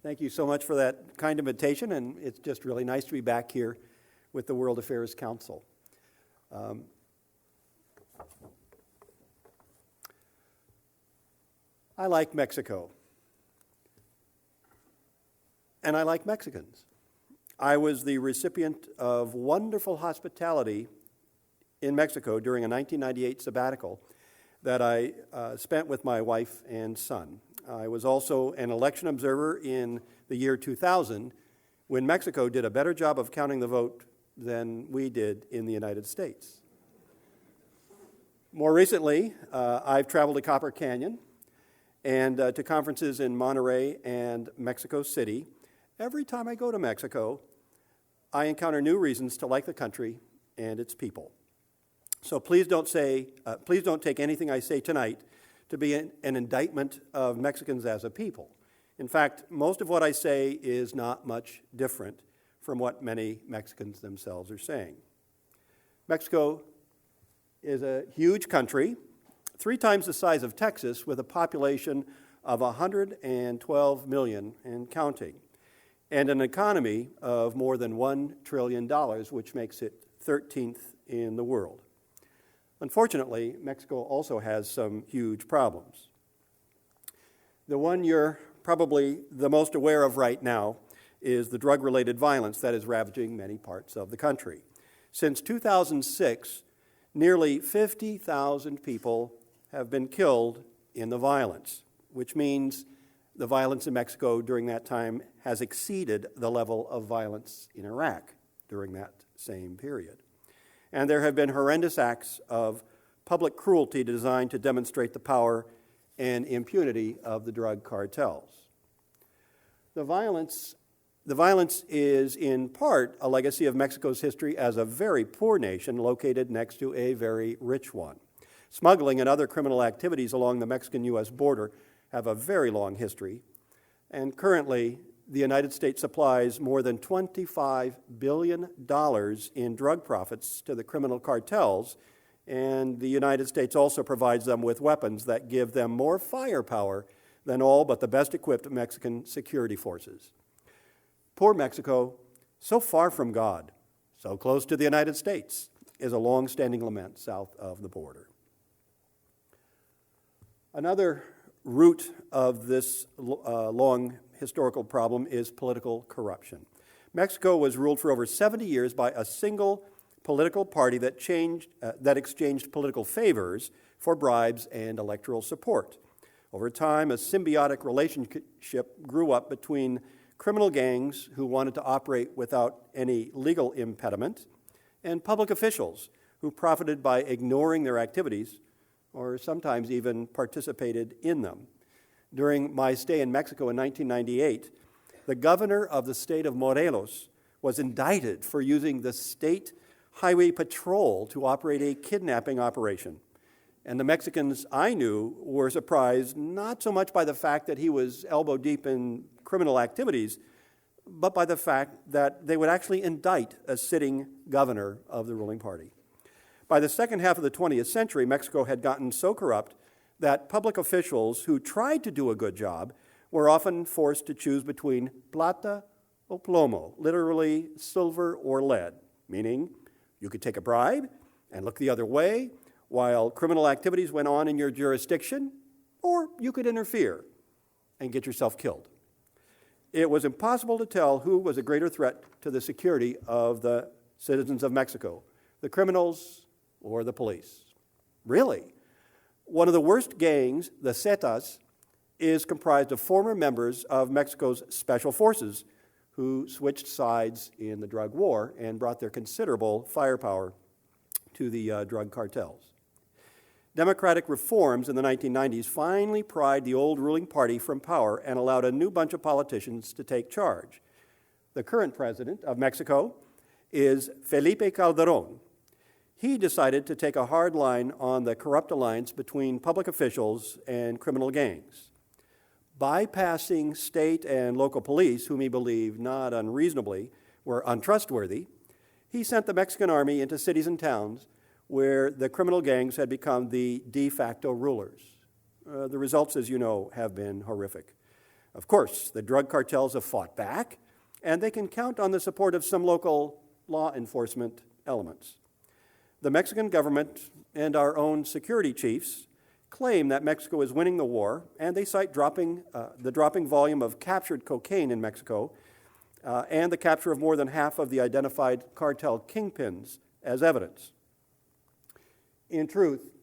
Thank you so much for that kind invitation, and it's just really nice to be back here with the World Affairs Council. I like Mexico, and I like Mexicans. I was the recipient of wonderful hospitality in Mexico during a 1998 sabbatical that I spent with my wife and son. I was also an election observer in the year 2000 when Mexico did a better job of counting the vote than we did in the United States. More recently, I've traveled to Copper Canyon and to conferences in Monterrey and Mexico City. Every time I go to Mexico, I encounter new reasons to like the country and its people. So please don't take anything I say tonight to be an indictment of Mexicans as a people. In fact, most of what I say is not much different from what many Mexicans themselves are saying. Mexico is a huge country, 3 times the size of Texas, with a population of 112 million and counting, and an economy of more than $1 trillion, which makes it 13th in the world. Unfortunately, Mexico also has some huge problems. The one you're probably the most aware of right now is the drug-related violence that is ravaging many parts of the country. Since 2006, nearly 50,000 people have been killed in the violence, which means the violence in Mexico during that time has exceeded the level of violence in Iraq during that same period. And there have been horrendous acts of public cruelty designed to demonstrate the power and impunity of the drug cartels. The violence is in part a legacy of Mexico's history as a very poor nation located next to a very rich one. Smuggling and other criminal activities along the Mexican-U.S. border have a very long history, and currently the United States supplies more than $25 billion in drug profits to the criminal cartels, and the United States also provides them with weapons that give them more firepower than all but the best equipped Mexican security forces. Poor Mexico, so far from God, so close to the United States, is a long-standing lament south of the border. Another root of this long historical problem is political corruption. Mexico was ruled for over 70 years by a single political party that exchanged political favors for bribes and electoral support. Over time, a symbiotic relationship grew up between criminal gangs who wanted to operate without any legal impediment and public officials who profited by ignoring their activities or sometimes even participated in them. During my stay in Mexico in 1998, the governor of the state of Morelos was indicted for using the state highway patrol to operate a kidnapping operation. And the Mexicans I knew were surprised not so much by the fact that he was elbow deep in criminal activities, but by the fact that they would actually indict a sitting governor of the ruling party. By the second half of the 20th century, Mexico had gotten so corrupt that public officials who tried to do a good job were often forced to choose between plata o plomo, literally silver or lead, meaning you could take a bribe and look the other way while criminal activities went on in your jurisdiction, or you could interfere and get yourself killed. It was impossible to tell who was a greater threat to the security of the citizens of Mexico, the criminals or the police. Really? One of the worst gangs, the Zetas, is comprised of former members of Mexico's special forces who switched sides in the drug war and brought their considerable firepower to the drug cartels. Democratic reforms in the 1990s finally pried the old ruling party from power and allowed a new bunch of politicians to take charge. The current president of Mexico is Felipe Calderón. He decided to take a hard line on the corrupt alliance between public officials and criminal gangs. Bypassing state and local police, whom he believed, not unreasonably, were untrustworthy, he sent the Mexican army into cities and towns where the criminal gangs had become the de facto rulers. The results, as you know, have been horrific. Of course, the drug cartels have fought back, and they can count on the support of some local law enforcement elements. The Mexican government and our own security chiefs claim that Mexico is winning the war, and they cite the dropping volume of captured cocaine in Mexico and the capture of more than half of the identified cartel kingpins as evidence. In truth,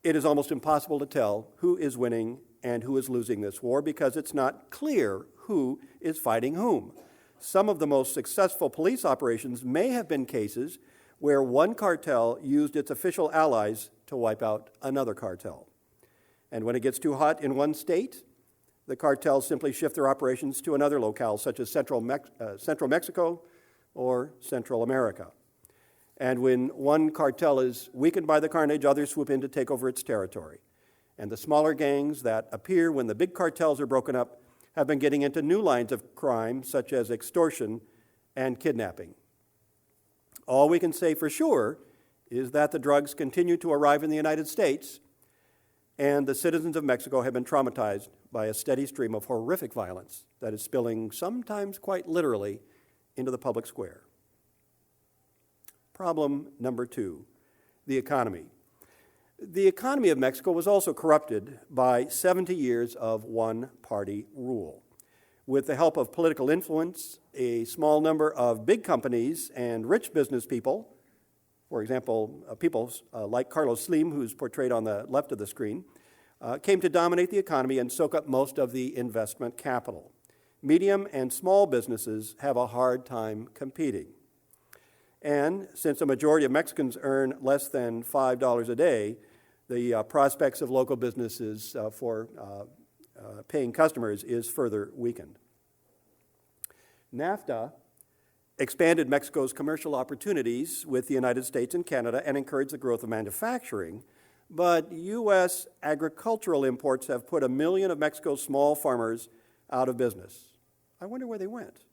it is almost impossible to tell who is winning and who is losing this war because it's not clear who is fighting whom. Some of the most successful police operations may have been cases where one cartel used its official allies to wipe out another cartel. And when it gets too hot in one state, the cartels simply shift their operations to another locale, such as Central Mexico or Central America. And when one cartel is weakened by the carnage, others swoop in to take over its territory. And the smaller gangs that appear when the big cartels are broken up have been getting into new lines of crime, such as extortion and kidnapping. All we can say for sure is that the drugs continue to arrive in the United States, and the citizens of Mexico have been traumatized by a steady stream of horrific violence that is spilling, sometimes quite literally, into the public square. Problem number 2, the economy. The economy of Mexico was also corrupted by 70 years of one-party rule. With the help of political influence, a small number of big companies and rich business people, for example, people like Carlos Slim, who's portrayed on the left of the screen, came to dominate the economy and soak up most of the investment capital. Medium and small businesses have a hard time competing. And since a majority of Mexicans earn less than $5 a day, the prospects of local businesses for paying customers is further weakened. NAFTA expanded Mexico's commercial opportunities with the United States and Canada and encouraged the growth of manufacturing, but U.S. agricultural imports have put 1 million of Mexico's small farmers out of business. I wonder where they went.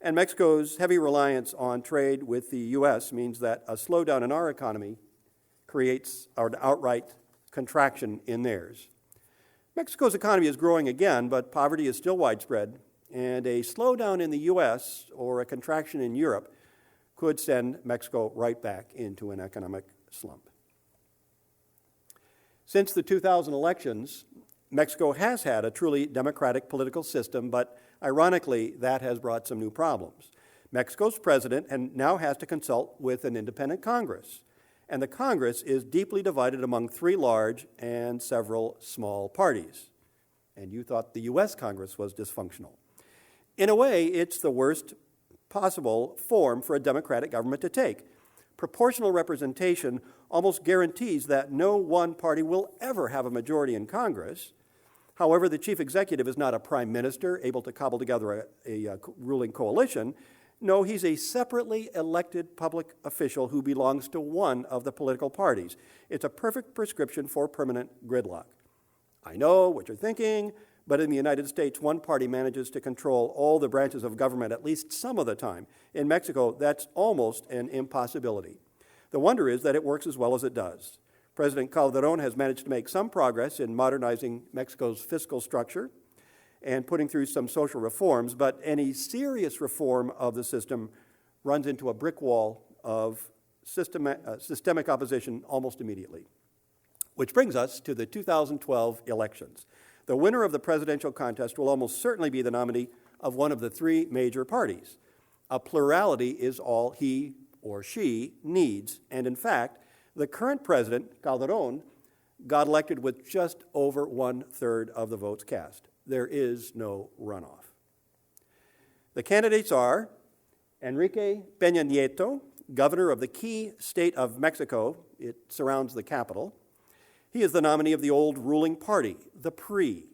And Mexico's heavy reliance on trade with the U.S. means that a slowdown in our economy creates an outright contraction in theirs. Mexico's economy is growing again, but poverty is still widespread, and a slowdown in the U.S. or a contraction in Europe could send Mexico right back into an economic slump. Since the 2000 elections, Mexico has had a truly democratic political system, but ironically, that has brought some new problems. Mexico's president now has to consult with an independent Congress, and the Congress is deeply divided among 3 large and several small parties. And you thought the U.S. Congress was dysfunctional. In a way, it's the worst possible form for a democratic government to take. Proportional representation almost guarantees that no one party will ever have a majority in Congress. However, the chief executive is not a prime minister able to cobble together a ruling coalition. No, he's a separately elected public official who belongs to one of the political parties. It's a perfect prescription for permanent gridlock. I know what you're thinking, but in the United States, one party manages to control all the branches of government at least some of the time. In Mexico, that's almost an impossibility. The wonder is that it works as well as it does. President Calderon has managed to make some progress in modernizing Mexico's fiscal structure and putting through some social reforms, but any serious reform of the system runs into a brick wall of systemic opposition almost immediately. Which brings us to the 2012 elections. The winner of the presidential contest will almost certainly be the nominee of one of the 3 major parties. A plurality is all he or she needs, and in fact, the current president, Calderon, got elected with just over 1/3 of the votes cast. There is no runoff. The candidates are Enrique Peña Nieto, governor of the key state of Mexico. It surrounds the capital. He is the nominee of the old ruling party, the PRI,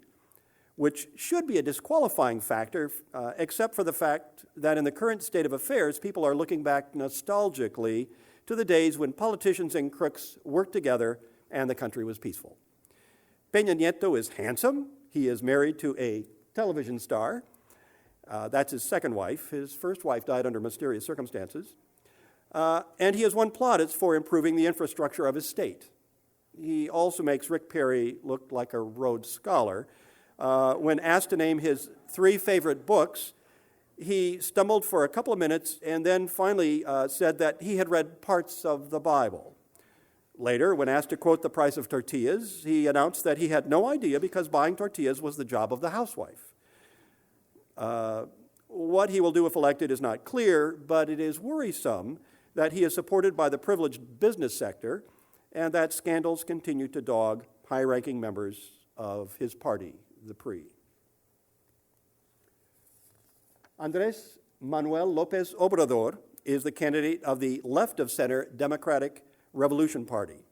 which should be a disqualifying factor, except for the fact that in the current state of affairs, people are looking back nostalgically to the days when politicians and crooks worked together and the country was peaceful. Peña Nieto is handsome. He is married to a television star. That's his second wife. His first wife died under mysterious circumstances. And he has won plaudits for improving the infrastructure of his state. He also makes Rick Perry look like a Rhodes Scholar. When asked to name his 3 favorite books, he stumbled for a couple of minutes and then finally said that he had read parts of the Bible. Later, when asked to quote the price of tortillas, he announced that he had no idea because buying tortillas was the job of the housewife. What he will do if elected is not clear, but it is worrisome that he is supported by the privileged business sector and that scandals continue to dog high-ranking members of his party, the PRI. Andrés Manuel López Obrador is the candidate of the left-of-center Democratic Revolution Party.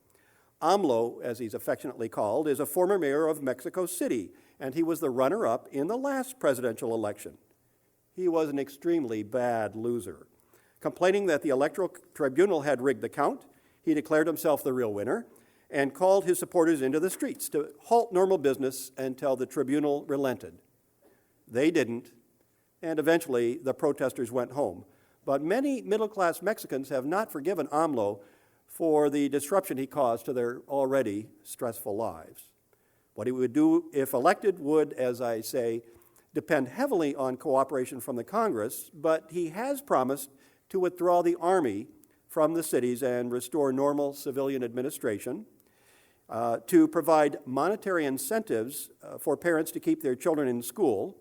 AMLO, as he's affectionately called, is a former mayor of Mexico City, and he was the runner-up in the last presidential election. He was an extremely bad loser. Complaining that the Electoral Tribunal had rigged the count, he declared himself the real winner and called his supporters into the streets to halt normal business until the tribunal relented. They didn't, and eventually the protesters went home. But many middle-class Mexicans have not forgiven AMLO for the disruption he caused to their already stressful lives. What he would do if elected would, as I say, depend heavily on cooperation from the Congress, but he has promised to withdraw the army from the cities and restore normal civilian administration, to provide monetary incentives for parents to keep their children in school,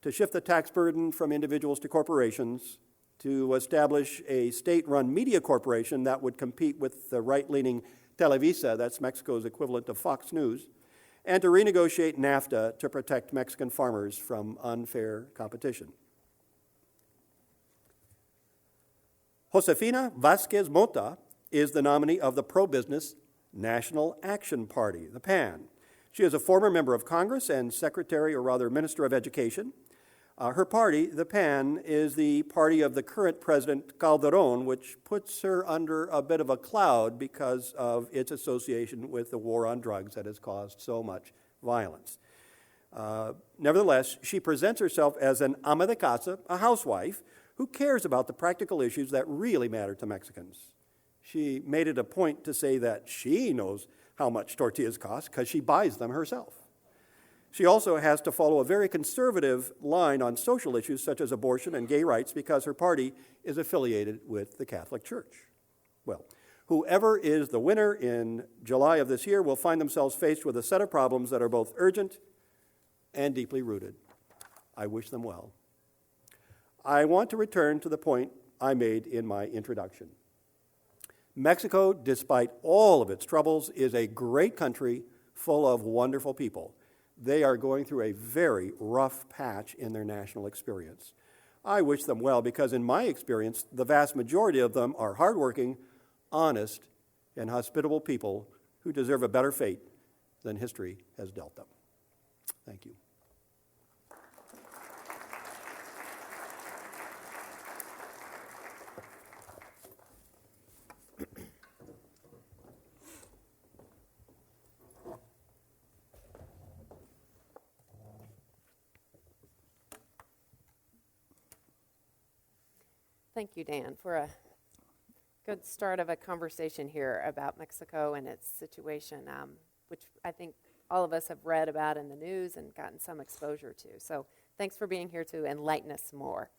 to shift the tax burden from individuals to corporations, to establish a state-run media corporation that would compete with the right-leaning Televisa, that's Mexico's equivalent to Fox News, and to renegotiate NAFTA to protect Mexican farmers from unfair competition. Josefina Vázquez Mota is the nominee of the pro-business National Action Party, the PAN. She is a former member of Congress and Secretary, or rather Minister of Education. Her party, the PAN, is the party of the current President Calderón, which puts her under a bit of a cloud because of its association with the war on drugs that has caused so much violence. Nevertheless, she presents herself as an ama de casa, a housewife, who cares about the practical issues that really matter to Mexicans. She made it a point to say that she knows how much tortillas cost because she buys them herself. She also has to follow a very conservative line on social issues such as abortion and gay rights because her party is affiliated with the Catholic Church. Well, whoever is the winner in July of this year will find themselves faced with a set of problems that are both urgent and deeply rooted. I wish them well. I want to return to the point I made in my introduction. Mexico, despite all of its troubles, is a great country full of wonderful people. They are going through a very rough patch in their national experience. I wish them well because in my experience, the vast majority of them are hardworking, honest, and hospitable people who deserve a better fate than history has dealt them. Thank you. Thank you, Dan, for a good start of a conversation here about Mexico and its situation, which I think all of us have read about in the news and gotten some exposure to. So thanks for being here to enlighten us more.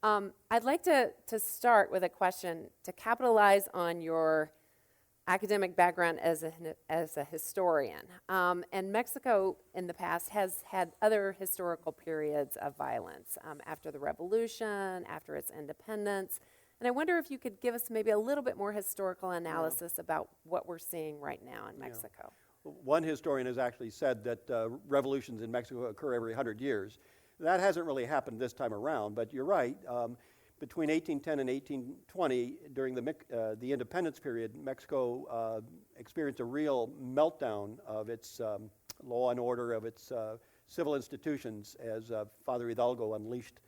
I'd like to start with a question to capitalize on your academic background as a historian. And Mexico in the past has had other historical periods of violence after the revolution, after its independence. And I wonder if you could give us maybe a little bit more historical analysis about what we're seeing right now in Mexico. Yeah. One historian has actually said that revolutions in Mexico occur every 100 years. That hasn't really happened this time around, but you're right. Between 1810 and 1820, during the independence period, Mexico experienced a real meltdown of its law and order, of its civil institutions, as Father Hidalgo unleashed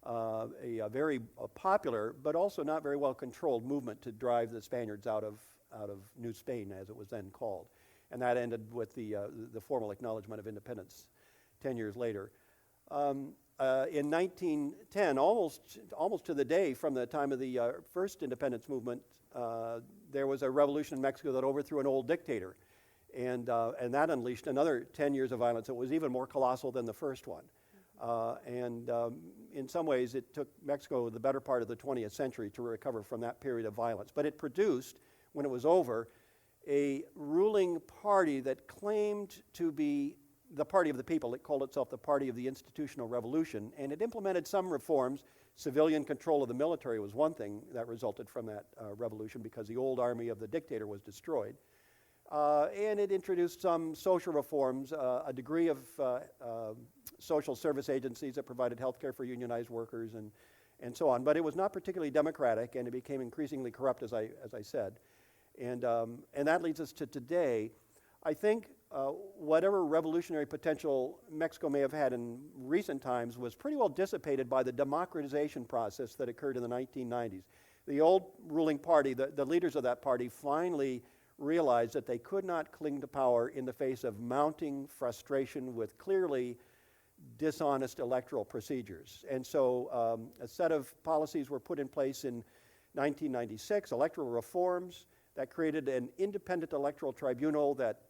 a very popular, but also not very well controlled movement to drive the Spaniards out of New Spain, as it was then called. And that ended with the formal acknowledgement of independence 10 years later. In 1910, almost to the day from the time of the first independence movement, there was a revolution in Mexico that overthrew an old dictator. And that unleashed another 10 years of violence that was even more colossal than the first one. In some ways, it took Mexico the better part of the 20th century to recover from that period of violence. But it produced, when it was over, a ruling party that claimed to be the party of the people. It called itself the Party of the Institutional Revolution, and it implemented some reforms. Civilian control of the military was one thing that resulted from that revolution, because the old army of the dictator was destroyed. And it introduced some social reforms, a degree of social service agencies that provided health care for unionized workers and so on. But it was not particularly democratic, and it became increasingly corrupt, as I said. And that leads us to today. I think whatever revolutionary potential Mexico may have had in recent times was pretty well dissipated by the democratization process that occurred in the 1990s. The old ruling party, the leaders of that party, finally realized that they could not cling to power in the face of mounting frustration with clearly dishonest electoral procedures. And so a set of policies were put in place in 1996, electoral reforms that created an independent electoral tribunal that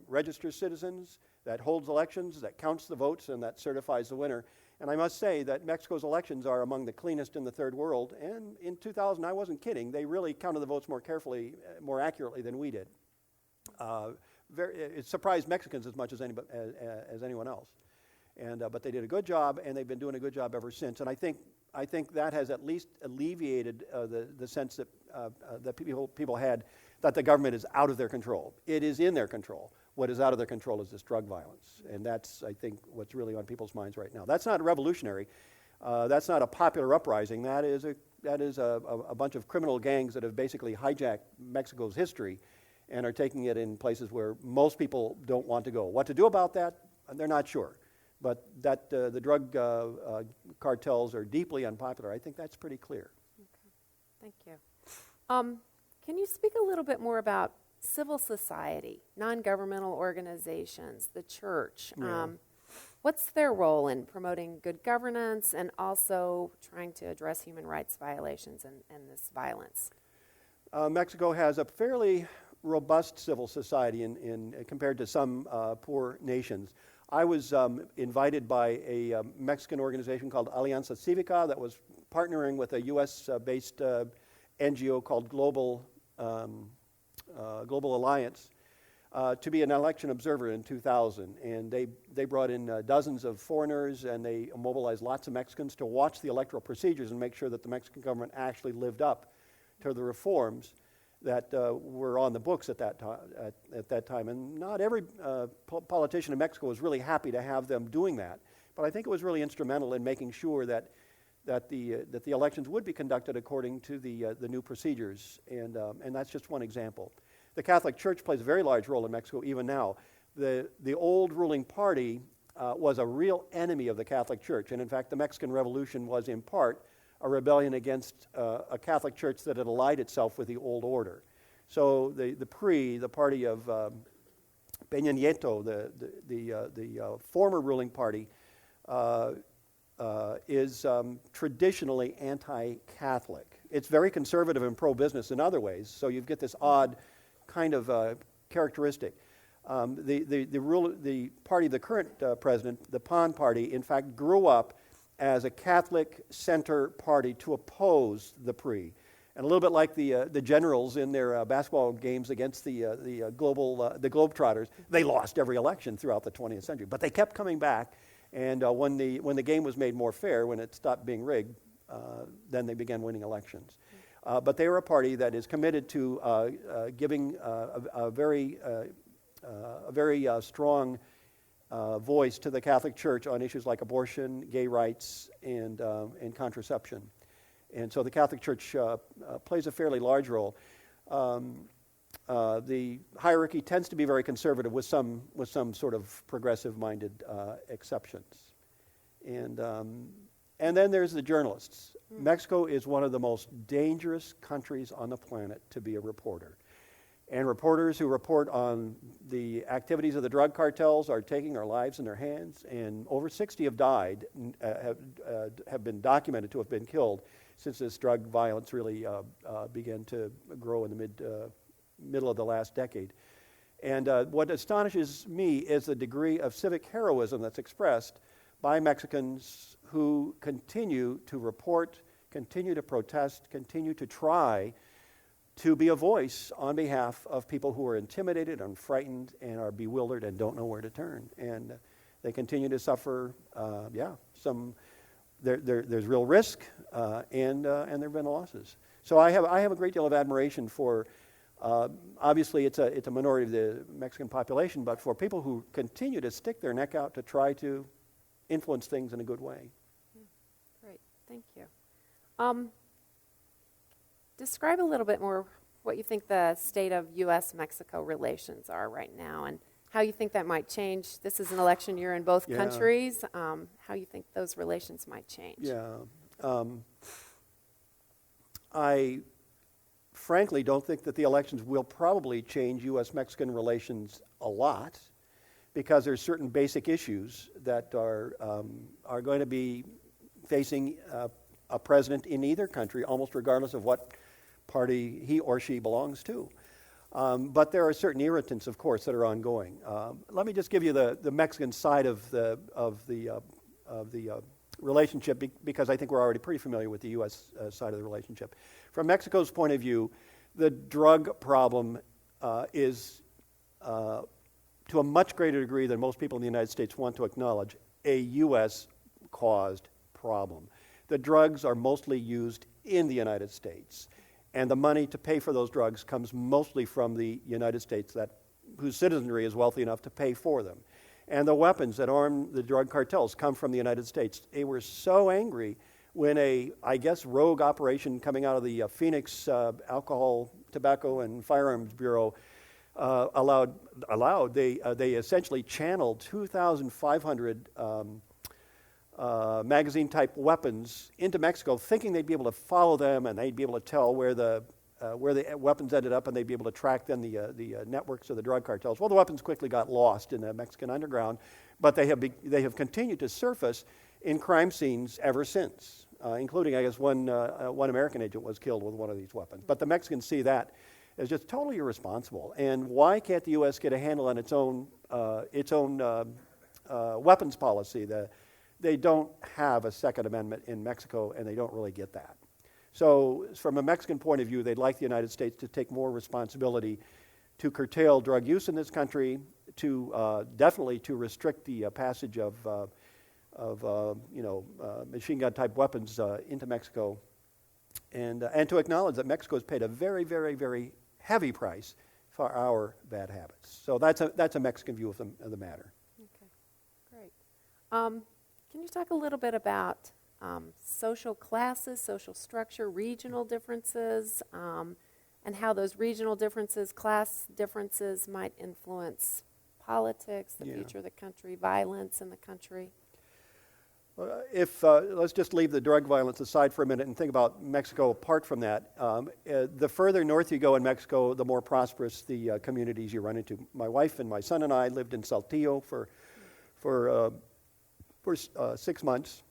registers citizens, that holds elections, that counts the votes, and that certifies the winner. And I must say that Mexico's elections are among the cleanest in the third world. And in 2000, I wasn't kidding, they really counted the votes more carefully, more accurately than we did. It surprised Mexicans as much as anyone else. But they did a good job, and they've been doing a good job ever since. And I think that has at least alleviated the sense that that people had that the government is out of their control. It is in their control. What is out of their control is this drug violence, and that's, I think, what's really on people's minds right now. That's not revolutionary. That's not a popular uprising. That is a bunch of criminal gangs that have basically hijacked Mexico's history and are taking it in places where most people don't want to go. What to do about that? They're not sure. But that the drug cartels are deeply unpopular, I think that's pretty clear. Okay. Thank you. Can you speak a little bit more about civil society, non-governmental organizations, the church? Yeah. What's their role in promoting good governance and also trying to address human rights violations and this violence? Mexico has a fairly robust civil society compared to some poor nations. I was invited by a Mexican organization called Alianza Cívica that was partnering with a U.S.-based NGO called Global Alliance to be an election observer in 2000. And they brought in dozens of foreigners, and they mobilized lots of Mexicans to watch the electoral procedures and make sure that the Mexican government actually lived up to the reforms that were on the books at that time. And not every politician in Mexico was really happy to have them doing that. But I think it was really instrumental in making sure that the elections would be conducted according to the new procedures. And that's just one example. The Catholic Church plays a very large role in Mexico even now. The old ruling party was a real enemy of the Catholic Church. And in fact, the Mexican Revolution was in part a rebellion against a Catholic Church that had allied itself with the old order. So the PRI, the party of Peña Nieto, the former ruling party, is traditionally anti-Catholic. It's very conservative and pro-business in other ways, so you get this odd kind of characteristic. The party of the current president, the PAN party, in fact grew up as a Catholic center party to oppose the PRI. And a little bit like the Generals in their basketball games against the Globetrotters, they lost every election throughout the 20th century. But they kept coming back, and when the game was made more fair, when it stopped being rigged, then they began winning elections. But they were a party that is committed to giving a very strong voice to the Catholic Church on issues like abortion, gay rights, and contraception. And so the Catholic Church plays a fairly large role. The hierarchy tends to be very conservative with some sort of progressive-minded exceptions. And then there's the journalists. Mexico is one of the most dangerous countries on the planet to be a reporter. And reporters who report on the activities of the drug cartels are taking our lives in their hands, and over 60 have died, have been documented to have been killed since this drug violence really began to grow in the middle of the last decade. And what astonishes me is the degree of civic heroism that's expressed by Mexicans who continue to report, continue to protest, continue to try to be a voice on behalf of people who are intimidated and frightened and are bewildered and don't know where to turn. And they continue to suffer, there's real risk, and there have been losses. So I have a great deal of admiration for, obviously it's a minority of the Mexican population, but for people who continue to stick their neck out to try to influence things in a good way. Great, thank you. Describe a little bit more what you think the state of U.S.-Mexico relations are right now and how you think that might change. This is an election year in both countries. How you think those relations might change. Yeah. I frankly don't think that the elections will probably change U.S.-Mexican relations a lot because there's certain basic issues that are going to be facing a president in either country, almost regardless of what party he or she belongs to. But there are certain irritants, of course, that are ongoing. Let me just give you the Mexican side of the relationship because I think we're already pretty familiar with the U.S. Side of the relationship. From Mexico's point of view, the drug problem is, to a much greater degree than most people in the United States want to acknowledge, a U.S.-caused problem. The drugs are mostly used in the United States, and the money to pay for those drugs comes mostly from the United States, whose citizenry is wealthy enough to pay for them. And the weapons that arm the drug cartels come from the United States. They were so angry when I guess, rogue operation coming out of the Phoenix Alcohol, Tobacco, and Firearms Bureau they essentially channeled 2,500 magazine-type weapons into Mexico, thinking they'd be able to follow them and they'd be able to tell where the weapons ended up, and they'd be able to track then the networks of the drug cartels. Well, the weapons quickly got lost in the Mexican underground, but they have continued to surface in crime scenes ever since, including, I guess, one American agent was killed with one of these weapons. But the Mexicans see that as just totally irresponsible. And why can't the U.S. get a handle on its own weapons policy? They don't have a Second Amendment in Mexico, and they don't really get that. So from a Mexican point of view, they'd like the United States to take more responsibility to curtail drug use in this country, to definitely to restrict the passage of machine gun type weapons into Mexico, and to acknowledge that Mexico has paid a very, very, very heavy price for our bad habits. So that's a Mexican view of the matter. Okay, great. Can you talk a little bit about social classes, social structure, regional differences, and how those regional differences, class differences might influence politics, the future of the country, violence in the country? If let's just leave the drug violence aside for a minute and think about Mexico apart from that. The further north you go in Mexico, the more prosperous the communities you run into. My wife and my son and I lived in Saltillo for 6 months,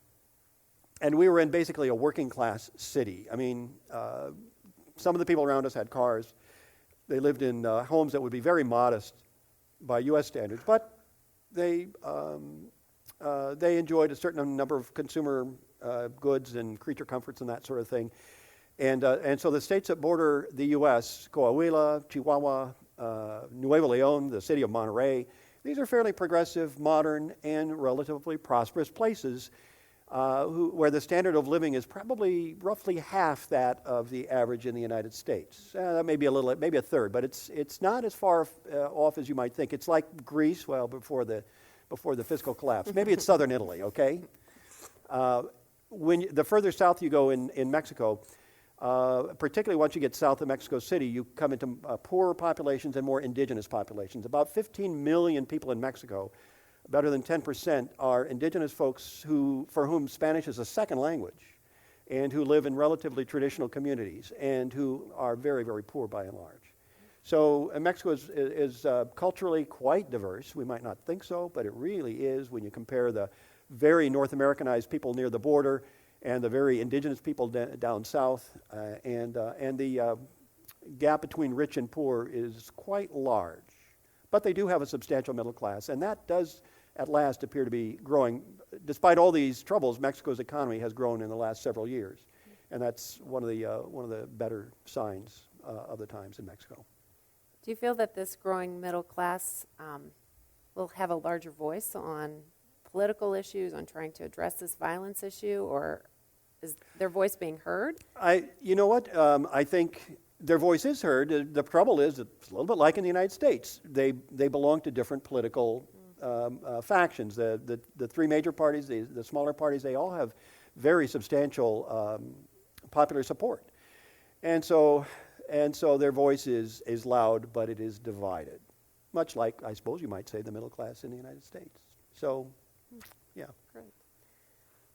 and we were in basically a working class city. I mean, some of the people around us had cars. They lived in homes that would be very modest by U.S. standards, but they enjoyed a certain number of consumer goods and creature comforts and that sort of thing. And so the states that border the U.S., Coahuila, Chihuahua, Nuevo León, the city of Monterrey, these are fairly progressive, modern, and relatively prosperous places where the standard of living is probably roughly half that of the average in the United States. That may be maybe a third, but it's not as far off as you might think. It's like Greece, well, before the fiscal collapse. Maybe it's southern Italy, okay? The further south you go in Mexico, particularly once you get south of Mexico City, you come into poorer populations and more indigenous populations. About 15 million people in Mexico, better than 10%, are indigenous folks for whom Spanish is a second language and who live in relatively traditional communities and who are very, very poor by and large. So Mexico is culturally quite diverse. We might not think so, but it really is when you compare the very North Americanized people near the border and the very indigenous people down south. And the gap between rich and poor is quite large. but they do have a substantial middle class, and that does at last appear to be growing. Despite all these troubles, Mexico's economy has grown in the last several years, and that's one of the better signs of the times in Mexico. Do you feel that this growing middle class will have a larger voice on political issues, on trying to address this violence issue, or is their voice being heard? You know what? I think their voice is heard. The trouble is, it's a little bit like in the United States. They belong to different political factions. The three major parties, the smaller parties, they all have very substantial popular support, and so their voice is loud, but it is divided, much like, I suppose you might say, the middle class in the United States. So, yeah. Great.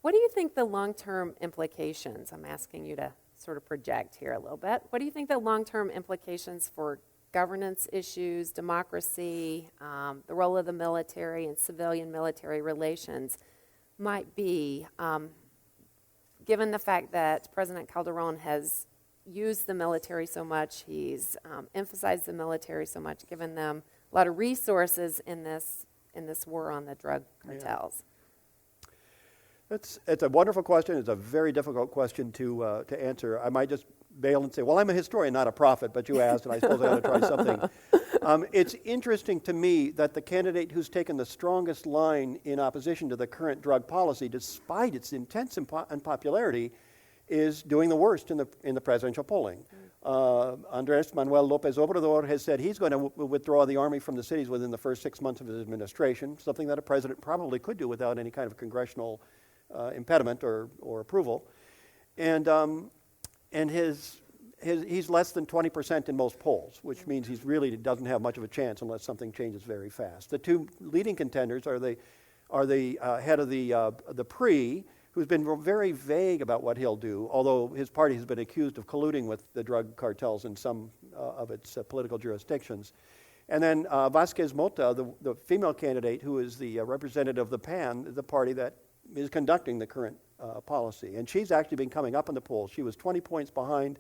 What do you think the long-term implications, I'm asking you to sort of project here a little bit, what do you think the long-term implications for governance issues, democracy, the role of the military and civilian-military relations might be, given the fact that President Calderon has used the military so much, he's emphasized the military so much, given them a lot of resources in this war on the drug cartels? It's a wonderful question. It's a very difficult question to answer. I might just bail and say, well, I'm a historian, not a prophet, but you asked, and I suppose I ought to try something. It's interesting to me that the candidate who's taken the strongest line in opposition to the current drug policy, despite its intense unpopularity, is doing the worst in the presidential polling. Andrés Manuel López Obrador has said he's going to withdraw the army from the cities within the first 6 months of his administration, something that a president probably could do without any kind of congressional impediment or approval. And he's less than 20% in most polls, which means he really doesn't have much of a chance unless something changes very fast. The two leading contenders are the head of the PRI, who's been very vague about what he'll do, although his party has been accused of colluding with the drug cartels in some of its political jurisdictions. And then Vázquez Mota, the female candidate, who is the representative of the PAN, the party that is conducting the current policy. And she's actually been coming up in the polls. She was 20 points behind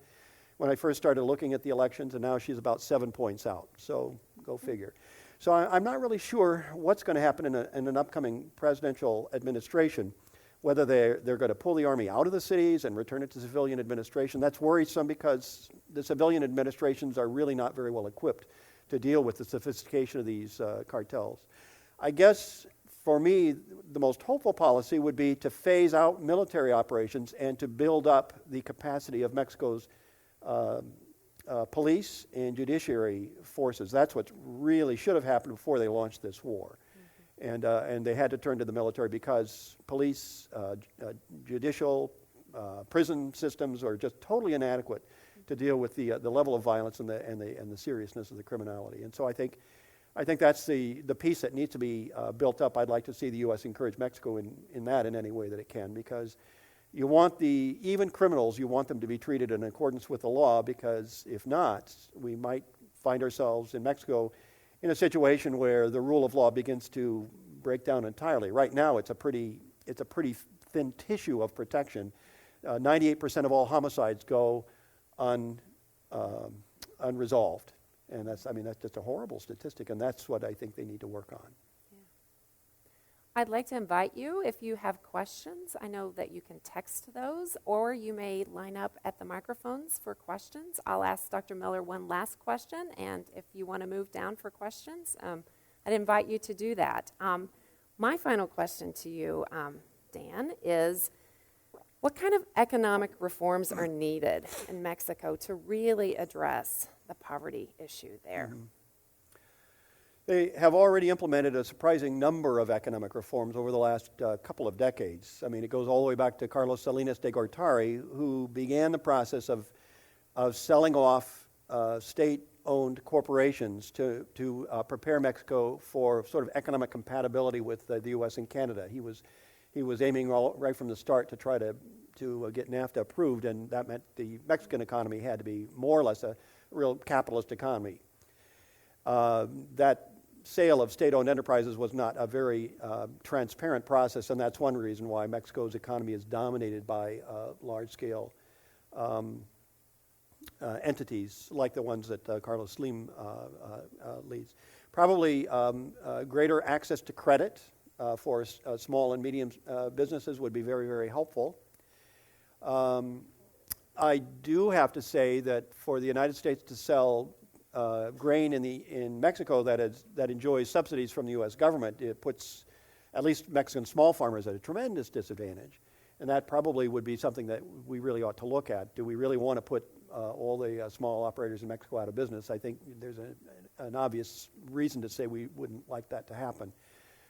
when I first started looking at the elections, and now she's about 7 points out. So go figure. So I'm not really sure what's going to happen in an upcoming presidential administration, whether they're going to pull the army out of the cities and return it to civilian administration. That's worrisome because the civilian administrations are really not very well equipped to deal with the sophistication of these cartels. I guess for me, the most hopeful policy would be to phase out military operations and to build up the capacity of Mexico's police and judiciary forces. That's what really should have happened before they launched this war. And they had to turn to the military because police, judicial, prison systems are just totally inadequate to deal with the level of violence and the seriousness of the criminality. And so I think that's the piece that needs to be built up. I'd like to see the U.S. encourage Mexico in that in any way that it can, because you want even criminals, you want them to be treated in accordance with the law, because if not, we might find ourselves in Mexico in a situation where the rule of law begins to break down entirely. Right now, it's a pretty thin tissue of protection. 98% of all homicides go unresolved, and that's just a horrible statistic, and that's what I think they need to work on. Yeah. I'd like to invite you, if you have questions, I know that you can text those, or you may line up at the microphones for questions. I'll ask Dr. Miller one last question, and if you want to move down for questions, I'd invite you to do that. My final question to you, Dan, is what kind of economic reforms are needed in Mexico to really address the poverty issue there? Mm-hmm. They have already implemented a surprising number of economic reforms over the last couple of decades. I mean, it goes all the way back to Carlos Salinas de Gortari, who began the process of selling off state-owned corporations to prepare Mexico for sort of economic compatibility with the U.S. and Canada. He was aiming right from the start to try to get NAFTA approved, and that meant the Mexican economy had to be more or less a real capitalist economy. That sale of state-owned enterprises was not a very transparent process, and that's one reason why Mexico's economy is dominated by large-scale entities like the ones that Carlos Slim leads. Probably greater access to credit for small and medium businesses would be very, very helpful. I do have to say that for the United States to sell grain in Mexico that enjoys subsidies from the U.S. government, it puts at least Mexican small farmers at a tremendous disadvantage. And that probably would be something that we really ought to look at. Do we really want to put all the small operators in Mexico out of business? I think there's an obvious reason to say we wouldn't like that to happen.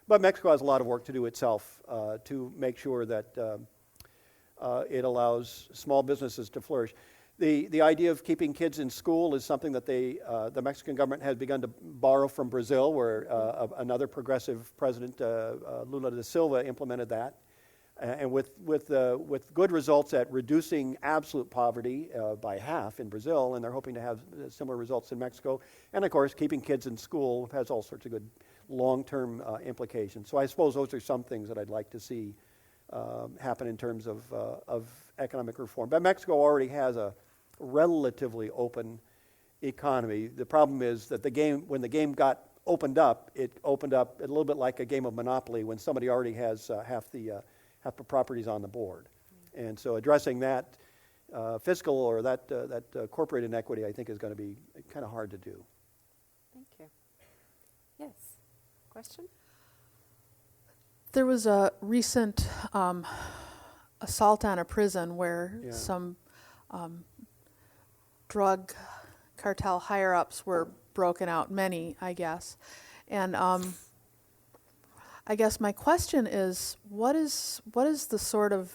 But Mexico has a lot of work to do itself to make sure that it allows small businesses to flourish. The idea of keeping kids in school is something that the Mexican government has begun to borrow from Brazil, where another progressive president, Lula da Silva, implemented that. And with good results at reducing absolute poverty by half in Brazil, and they're hoping to have similar results in Mexico. And of course, keeping kids in school has all sorts of good long-term implications. So I suppose those are some things that I'd like to see happen in terms of economic reform. But Mexico already has a relatively open economy. The problem is that when the game got opened up, it opened up a little bit like a game of Monopoly when somebody already has half the properties on the board. And so addressing that fiscal or that corporate inequity, I think, is going to be kind of hard to do. Thank you. Yes. Question? There was a recent assault on a prison where some drug cartel higher-ups were broken out, many, I guess. And I guess my question is, what is the sort of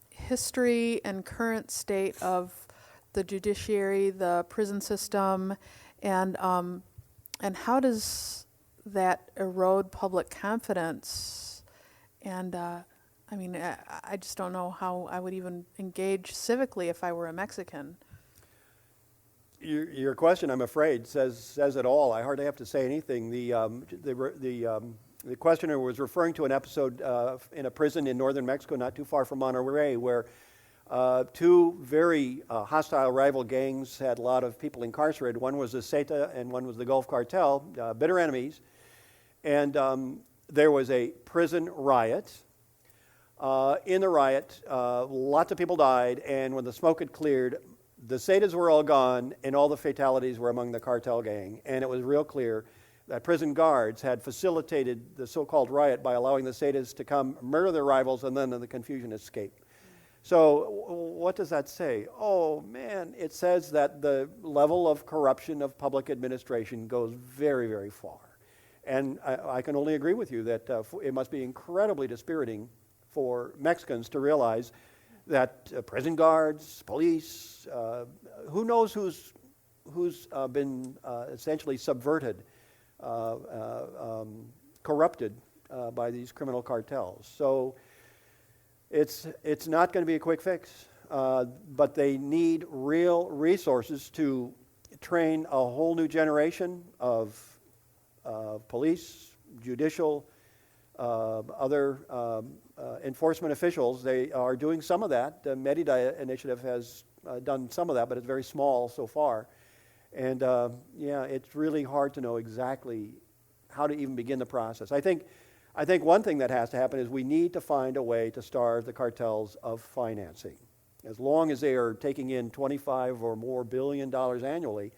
history and current state of the judiciary, the prison system, and how does that erode public confidence? And I mean, I just don't know how I would even engage civically if I were a Mexican. Your question, I'm afraid, says it all. I hardly have to say anything. The questioner was referring to an episode in a prison in northern Mexico, not too far from Monterrey, where two very hostile rival gangs had a lot of people incarcerated. One was the Zeta and one was the Gulf Cartel, bitter enemies. And there was a prison riot. In the riot, lots of people died, and when the smoke had cleared, the Zetas were all gone, and all the fatalities were among the cartel gang. And it was real clear that prison guards had facilitated the so-called riot by allowing the Zetas to come murder their rivals and then in the confusion escape. So what does that say? Oh, man, it says that the level of corruption of public administration goes very, very far. And I can only agree with you that it must be incredibly dispiriting for Mexicans to realize that prison guards, police, who knows who's been essentially subverted, corrupted by these criminal cartels. So it's not going to be a quick fix, but they need real resources to train a whole new generation of police, judicial, other enforcement officials. They are doing some of that. The Merida Initiative has done some of that, but it's very small so far. And it's really hard to know exactly how to even begin the process. I think one thing that has to happen is we need to find a way to starve the cartels of financing. As long as they are taking in $25 or more billion annually,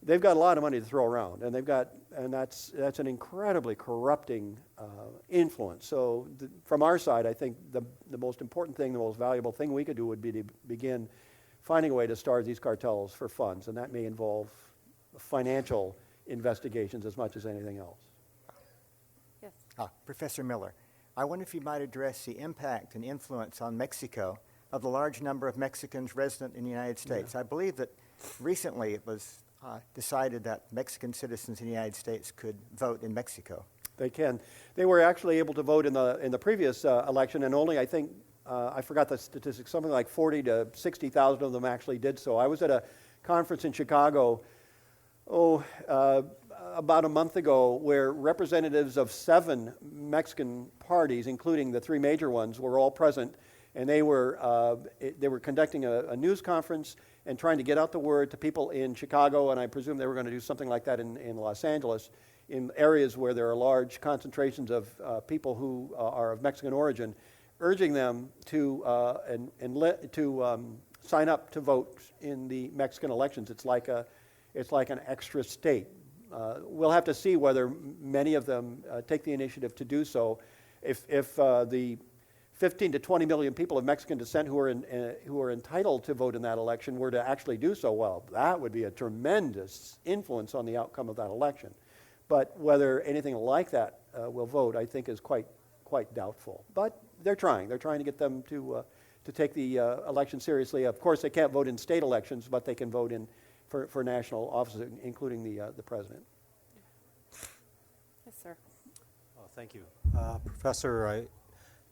they've got a lot of money to throw around, and that's an incredibly corrupting influence. So from our side, I think the most important thing, the most valuable thing we could do would be to begin finding a way to starve these cartels for funds, and that may involve financial investigations as much as anything else. Yes. Professor Miller, I wonder if you might address the impact and influence on Mexico of the large number of Mexicans resident in the United States. Yeah. I believe that recently it was decided that Mexican citizens in the United States could vote in Mexico. They can. They were actually able to vote in the previous election, and only, I think, I forgot the statistics, something like 40 to 60,000 of them actually did so. I was at a conference in Chicago, about a month ago, where representatives of 7 Mexican parties, including the 3 major ones, were all present, and they were conducting a news conference and trying to get out the word to people in Chicago, and I presume they were going to do something like that in Los Angeles, in areas where there are large concentrations of people who are of Mexican origin, urging them to sign up to vote in the Mexican elections. It's like an extra state. We'll have to see whether many of them take the initiative to do so. If the 15 to 20 million people of Mexican descent who are entitled to vote in that election were to actually do so, well, that would be a tremendous influence on the outcome of that election. But whether anything like that will vote, I think, is quite doubtful. But they're trying. They're trying to get them to take the election seriously. Of course, they can't vote in state elections, but they can vote for national offices, including the president. Yes, sir. Thank you. Professor,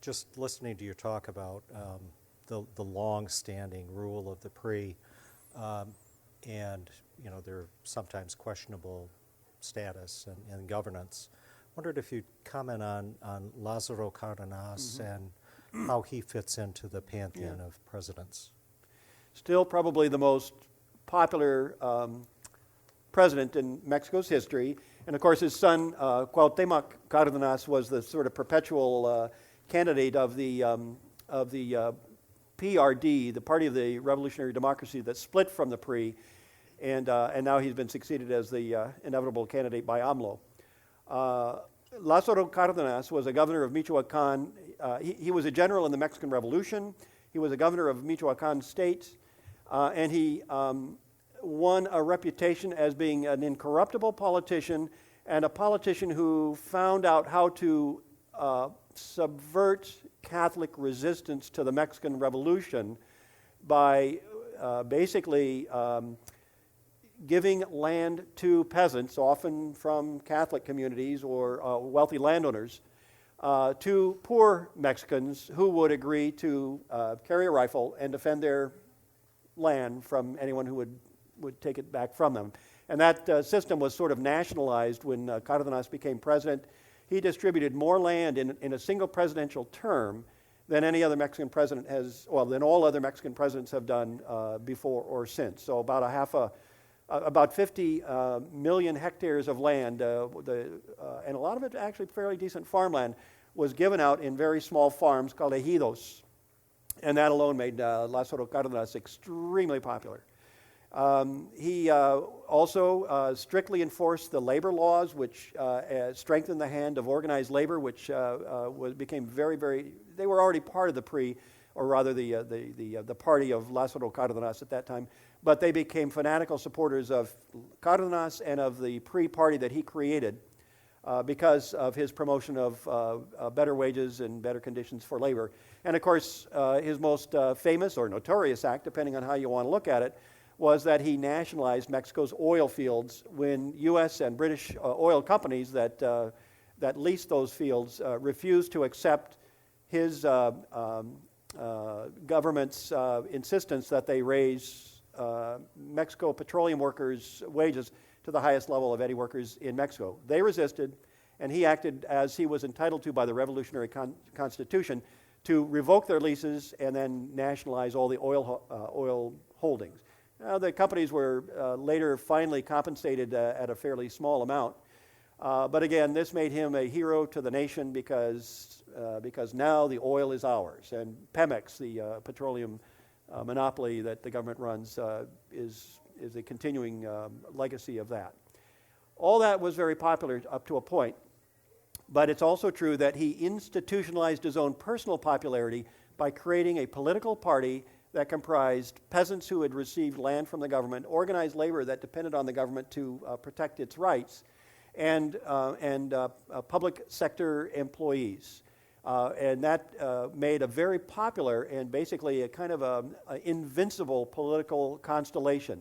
just listening to your talk about the long-standing rule of the PRI and their sometimes questionable status and governance, wondered if you'd comment on Lazaro Cardenas and how he fits into the pantheon of presidents. Still probably the most popular president in Mexico's history. And of course, his son, Cuauhtemoc Cardenas, was the sort of perpetual candidate of the PRD, the Party of the Revolutionary Democracy, that split from the PRI, and now he's been succeeded as the inevitable candidate by AMLO. Lazaro Cardenas was a governor of Michoacan. He was a general in the Mexican Revolution. He was a governor of Michoacan state, and he won a reputation as being an incorruptible politician and a politician who found out how to subvert Catholic resistance to the Mexican Revolution by basically giving land to peasants, often from Catholic communities or wealthy landowners, to poor Mexicans who would agree to carry a rifle and defend their land from anyone who would take it back from them. And that system was sort of nationalized when Cardenas became president. He distributed more land in a single presidential term than any other Mexican president than all other Mexican presidents have done before or since. So about 50 million hectares of land, and a lot of it actually fairly decent farmland, was given out in very small farms called ejidos. And that alone made Lazaro Cardenas extremely popular. He also strictly enforced the labor laws, which strengthened the hand of organized labor, which became very, very. They were already part of the PRI, or rather the party of Lazaro Cardenas at that time, but they became fanatical supporters of Cardenas and of the PRI party that he created because of his promotion of better wages and better conditions for labor. And of course, his most famous or notorious act, depending on how you want to look at it, was that he nationalized Mexico's oil fields when U.S. and British oil companies that leased those fields refused to accept his government's insistence that they raise Mexico petroleum workers' wages to the highest level of any workers in Mexico. They resisted, and he acted as he was entitled to by the Revolutionary Constitution to revoke their leases and then nationalize all the oil holdings. The companies were later finally compensated at a fairly small amount. But again, this made him a hero to the nation because now the oil is ours. And Pemex, the petroleum monopoly that the government runs, is a continuing legacy of that. All that was very popular up to a point. But it's also true that he institutionalized his own personal popularity by creating a political party that comprised peasants who had received land from the government, organized labor that depended on the government to protect its rights, and public sector employees. And that made a very popular and basically a kind of a invincible political constellation.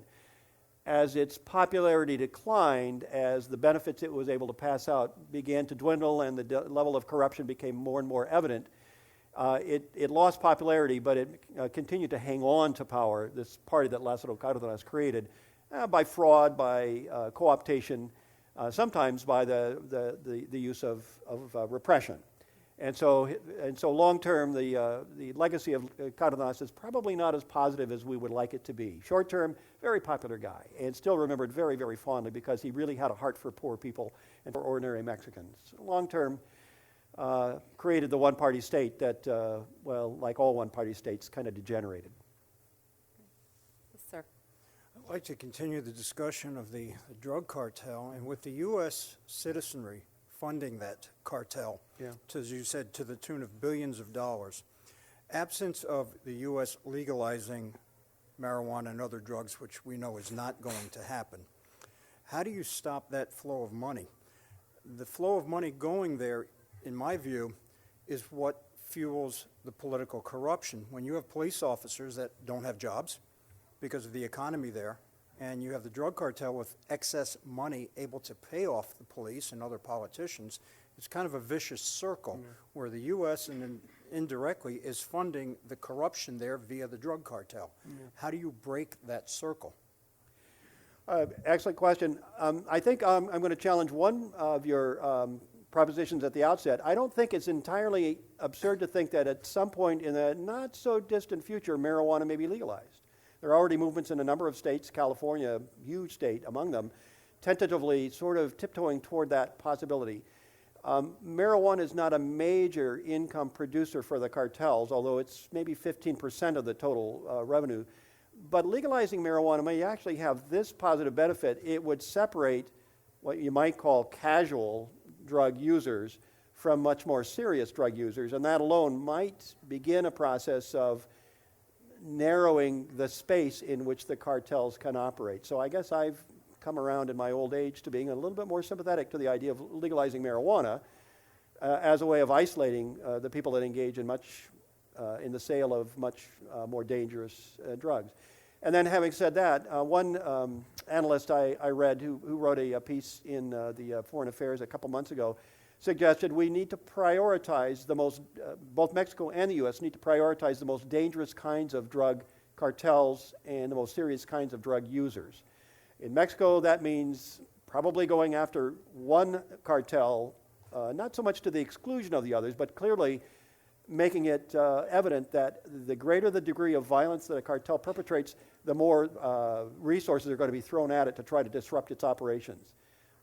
As its popularity declined, as the benefits it was able to pass out began to dwindle and the level of corruption became more and more evident, it lost popularity, but it continued to hang on to power, this party that Lazaro Cardenas created, by fraud, by co-optation, sometimes by the use of repression. And so long term, the legacy of Cardenas is probably not as positive as we would like it to be. Short term, very popular guy, and still remembered very, very fondly because he really had a heart for poor people and for ordinary Mexicans. Long term, created the one-party state that, well, like all one-party states, kind of degenerated. Yes, sir. I'd like to continue the discussion of the drug cartel, and with the U.S. citizenry funding that cartel, to, as you said, to the tune of billions of dollars. Absence of the U.S. legalizing marijuana and other drugs, which we know is not going to happen, how do you stop that flow of money? The flow of money going there, in my view, is what fuels the political corruption. When you have police officers that don't have jobs because of the economy there, and you have the drug cartel with excess money able to pay off the police and other politicians, it's kind of a vicious circle where the U.S. and indirectly is funding the corruption there via the drug cartel. How do you break that circle? Excellent question. I think I'm going to challenge one of your propositions at the outset. I don't think it's entirely absurd to think that at some point in the not so distant future, marijuana may be legalized. There are already movements in a number of states, California, a huge state among them, tentatively sort of tiptoeing toward that possibility. Marijuana is not a major income producer for the cartels, although it's maybe 15% of the total revenue. But legalizing marijuana may actually have this positive benefit. It would separate what you might call casual drug users from much more serious drug users, and that alone might begin a process of narrowing the space in which the cartels can operate. So I guess I've come around in my old age to being a little bit more sympathetic to the idea of legalizing marijuana as a way of isolating the people that engage in in the sale of much more dangerous drugs. And then having said that, one analyst I read who wrote a piece in the Foreign Affairs a couple months ago suggested we need to prioritize the most, both Mexico and the U.S. need to prioritize the most dangerous kinds of drug cartels and the most serious kinds of drug users. In Mexico, that means probably going after one cartel, not so much to the exclusion of the others, but clearly making it evident that the greater the degree of violence that a cartel perpetrates, the more resources are going to be thrown at it to try to disrupt its operations.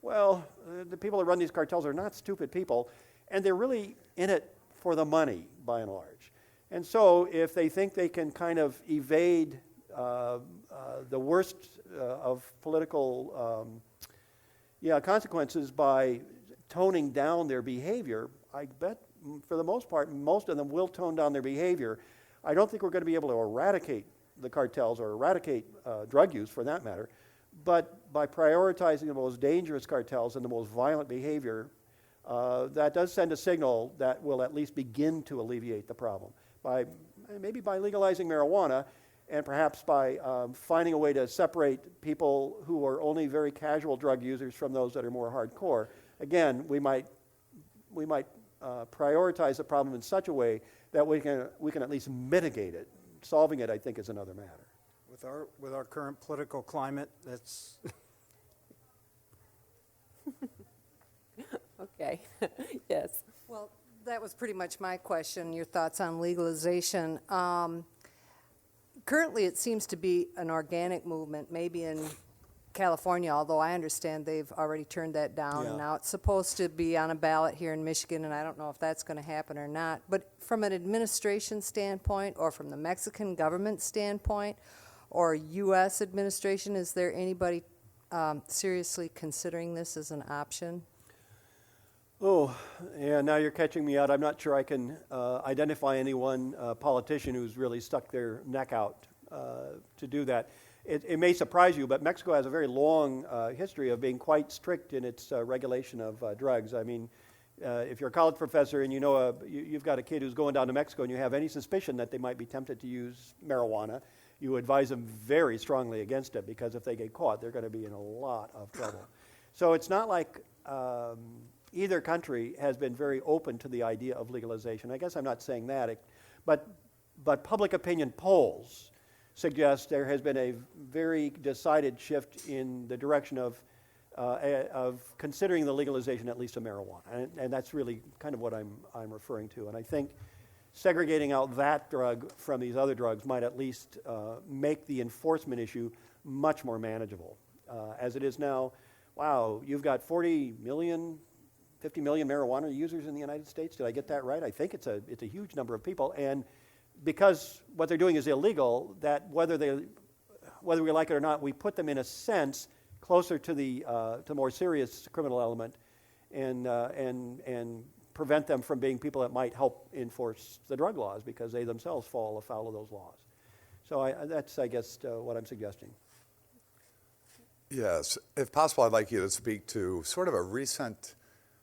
Well, the people that run these cartels are not stupid people, and they're really in it for the money, by and large. And so if they think they can kind of evade the worst of political consequences by toning down their behavior, I bet for the most part, most of them will tone down their behavior. I don't think we're going to be able to eradicate the cartels or eradicate drug use for that matter, but by prioritizing the most dangerous cartels and the most violent behavior, that does send a signal that will at least begin to alleviate the problem. Maybe by legalizing marijuana and perhaps by finding a way to separate people who are only very casual drug users from those that are more hardcore. Again, we might prioritize the problem in such a way that we can at least mitigate it. Solving it, I think, is another matter. With our current political climate, that's Okay. Yes. Well, that was pretty much my question, your thoughts on legalization. Currently, it seems to be an organic movement, maybe in California, although I understand they've already turned that down. Yeah. And now it's supposed to be on a ballot here in Michigan, and I don't know if that's going to happen or not. But from an administration standpoint or from the Mexican government standpoint or U.S. administration, is there anybody seriously considering this as an option? Oh, yeah, now you're catching me out. I'm not sure I can identify any one politician who's really stuck their neck out to do that. It may surprise you, but Mexico has a very long history of being quite strict in its regulation of drugs. I mean, if you're a college professor and you know you've got a kid who's going down to Mexico and you have any suspicion that they might be tempted to use marijuana, you advise them very strongly against it, because if they get caught, they're going to be in a lot of trouble. So it's not like either country has been very open to the idea of legalization. I guess I'm not saying that, but public opinion polls suggest there has been a very decided shift in the direction of of considering the legalization at least of marijuana, and that's really kind of what I'm referring to. And I think segregating out that drug from these other drugs might at least make the enforcement issue much more manageable. As it is now, wow, you've got 40 million, 50 million marijuana users in the United States. Did I get that right? I think it's a huge number of people, and because what they're doing is illegal, that whether we like it or not, we put them in a sense closer to the more serious criminal element, and prevent them from being people that might help enforce the drug laws because they themselves fall afoul of those laws. So that's, I guess, what I'm suggesting. Yes. If possible, I'd like you to speak to sort of a recent,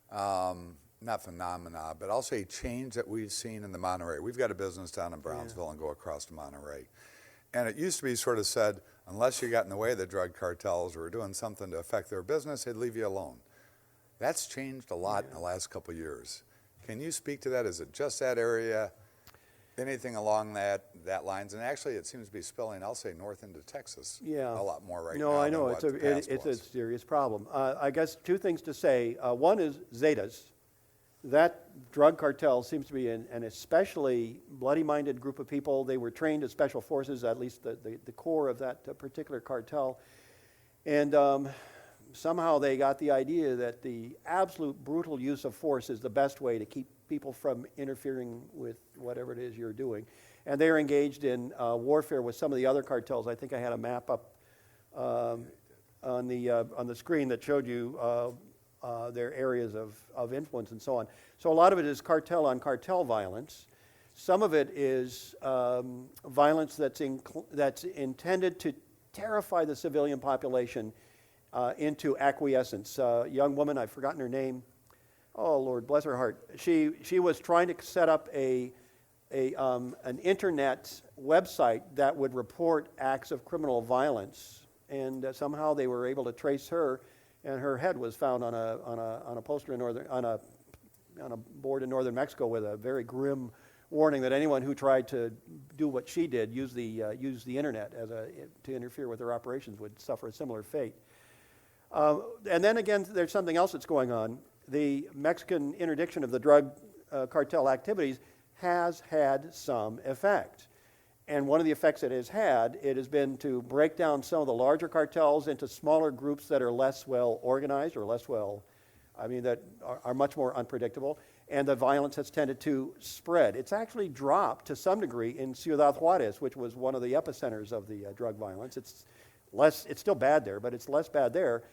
not phenomena, but also a change that we've seen in the Monterey. We've got a business down in Brownsville and go across to Monterey. And it used to be sort of said, unless you got in the way of the drug cartels or were doing something to affect their business, they'd leave you alone. That's changed a lot in the last couple of years. Can you speak to that? Is it just that area? Anything along that lines? And actually, it seems to be spilling, I'll say, north into Texas a lot more right now. No, I know. than what the past It's a was. serious problem. I guess two things to say. One is Zetas. That drug cartel seems to be an especially bloody-minded group of people. They were trained as special forces, at least the core of that particular cartel. And somehow they got the idea that the absolute brutal use of force is the best way to keep people from interfering with whatever it is you're doing. And they're engaged in warfare with some of the other cartels. I think I had a map up on the screen that showed you their areas of influence and so on. So a lot of it is cartel on cartel violence. Some of it is violence that's intended to terrify the civilian population into acquiescence. A young woman, I've forgotten her name. Oh Lord, bless her heart. She was trying to set up an internet website that would report acts of criminal violence, and somehow they were able to trace her, and her head was found on a poster on a board in northern Mexico with a very grim warning that anyone who tried to do what she did, use the internet to interfere with their operations, would suffer a similar fate. And then again, there's something else that's going on. The Mexican interdiction of the drug cartel activities has had some effect. And one of the effects it has been to break down some of the larger cartels into smaller groups that are less well organized or that are much more unpredictable. And the violence has tended to spread. It's actually dropped to some degree in Ciudad Juarez, which was one of the epicenters of the drug violence. It's still bad there, but it's less bad there.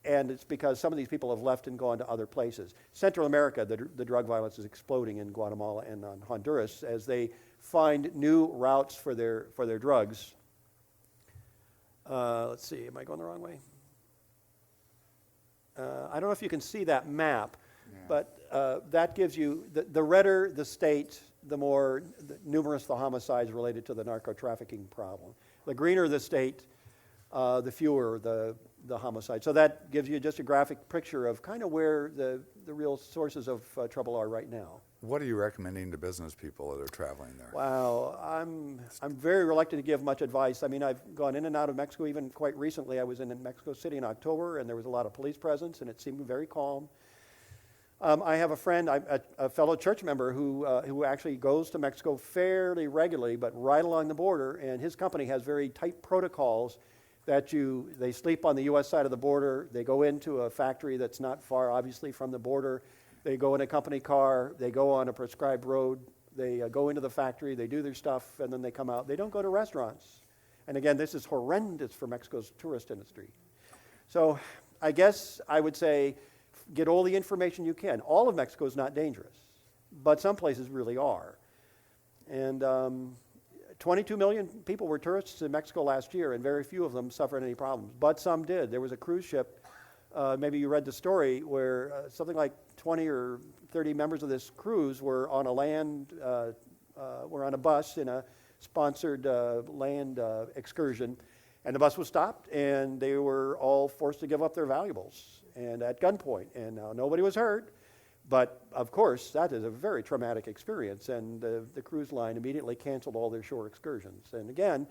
And it's because some of these people have left and gone to other places. Central America, the drug violence is exploding in Guatemala and on Honduras as they find new routes for their drugs. Let's see, am I going the wrong way? I don't know if you can see that map, but that gives you, the redder the state, the more numerous the homicides related to the narco-trafficking problem. The greener the state, the fewer the homicide. So that gives you just a graphic picture of kind of where the real sources of trouble are right now. What are you recommending to business people that are traveling there? Wow, I'm very reluctant to give much advice. I mean, I've gone in and out of Mexico. Even quite recently, I was in Mexico City in October, and there was a lot of police presence, and it seemed very calm. I have a friend, a fellow church member, who actually goes to Mexico fairly regularly, but right along the border, and his company has very tight protocols that they sleep on the U.S. side of the border, they go into a factory that's not far, obviously, from the border, they go in a company car, they go on a prescribed road, they go into the factory, they do their stuff, and then they come out. They don't go to restaurants. And again, this is horrendous for Mexico's tourist industry. So I guess I would say get all the information you can. All of Mexico is not dangerous, but some places really are. And 22 million people were tourists in Mexico last year, and very few of them suffered any problems, but some did. There was a cruise ship, maybe you read the story, where something like 20 or 30 members of this cruise were on a bus in a sponsored land excursion, and the bus was stopped, and they were all forced to give up their valuables, and at gunpoint, and now nobody was hurt. But, of course, that is a very traumatic experience, and the cruise line immediately canceled all their shore excursions. And again,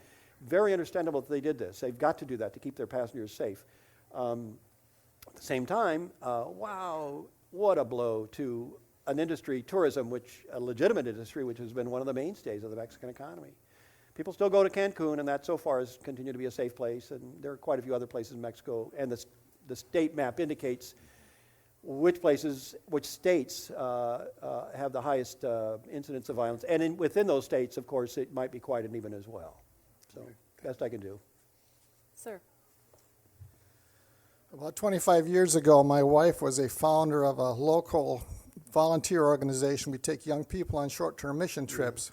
very understandable that they did this. They've got to do that to keep their passengers safe. At the same time, wow, what a blow to an industry, tourism, a legitimate industry, which has been one of the mainstays of the Mexican economy. People still go to Cancun, and that so far has continued to be a safe place, and there are quite a few other places in Mexico, and the state map indicates which states have the highest incidence of violence, and within those states, of course, it might be quite uneven as well. So, best I can do. Sir. About 25 years ago, my wife was a founder of a local volunteer organization. We take young people on short-term mission trips.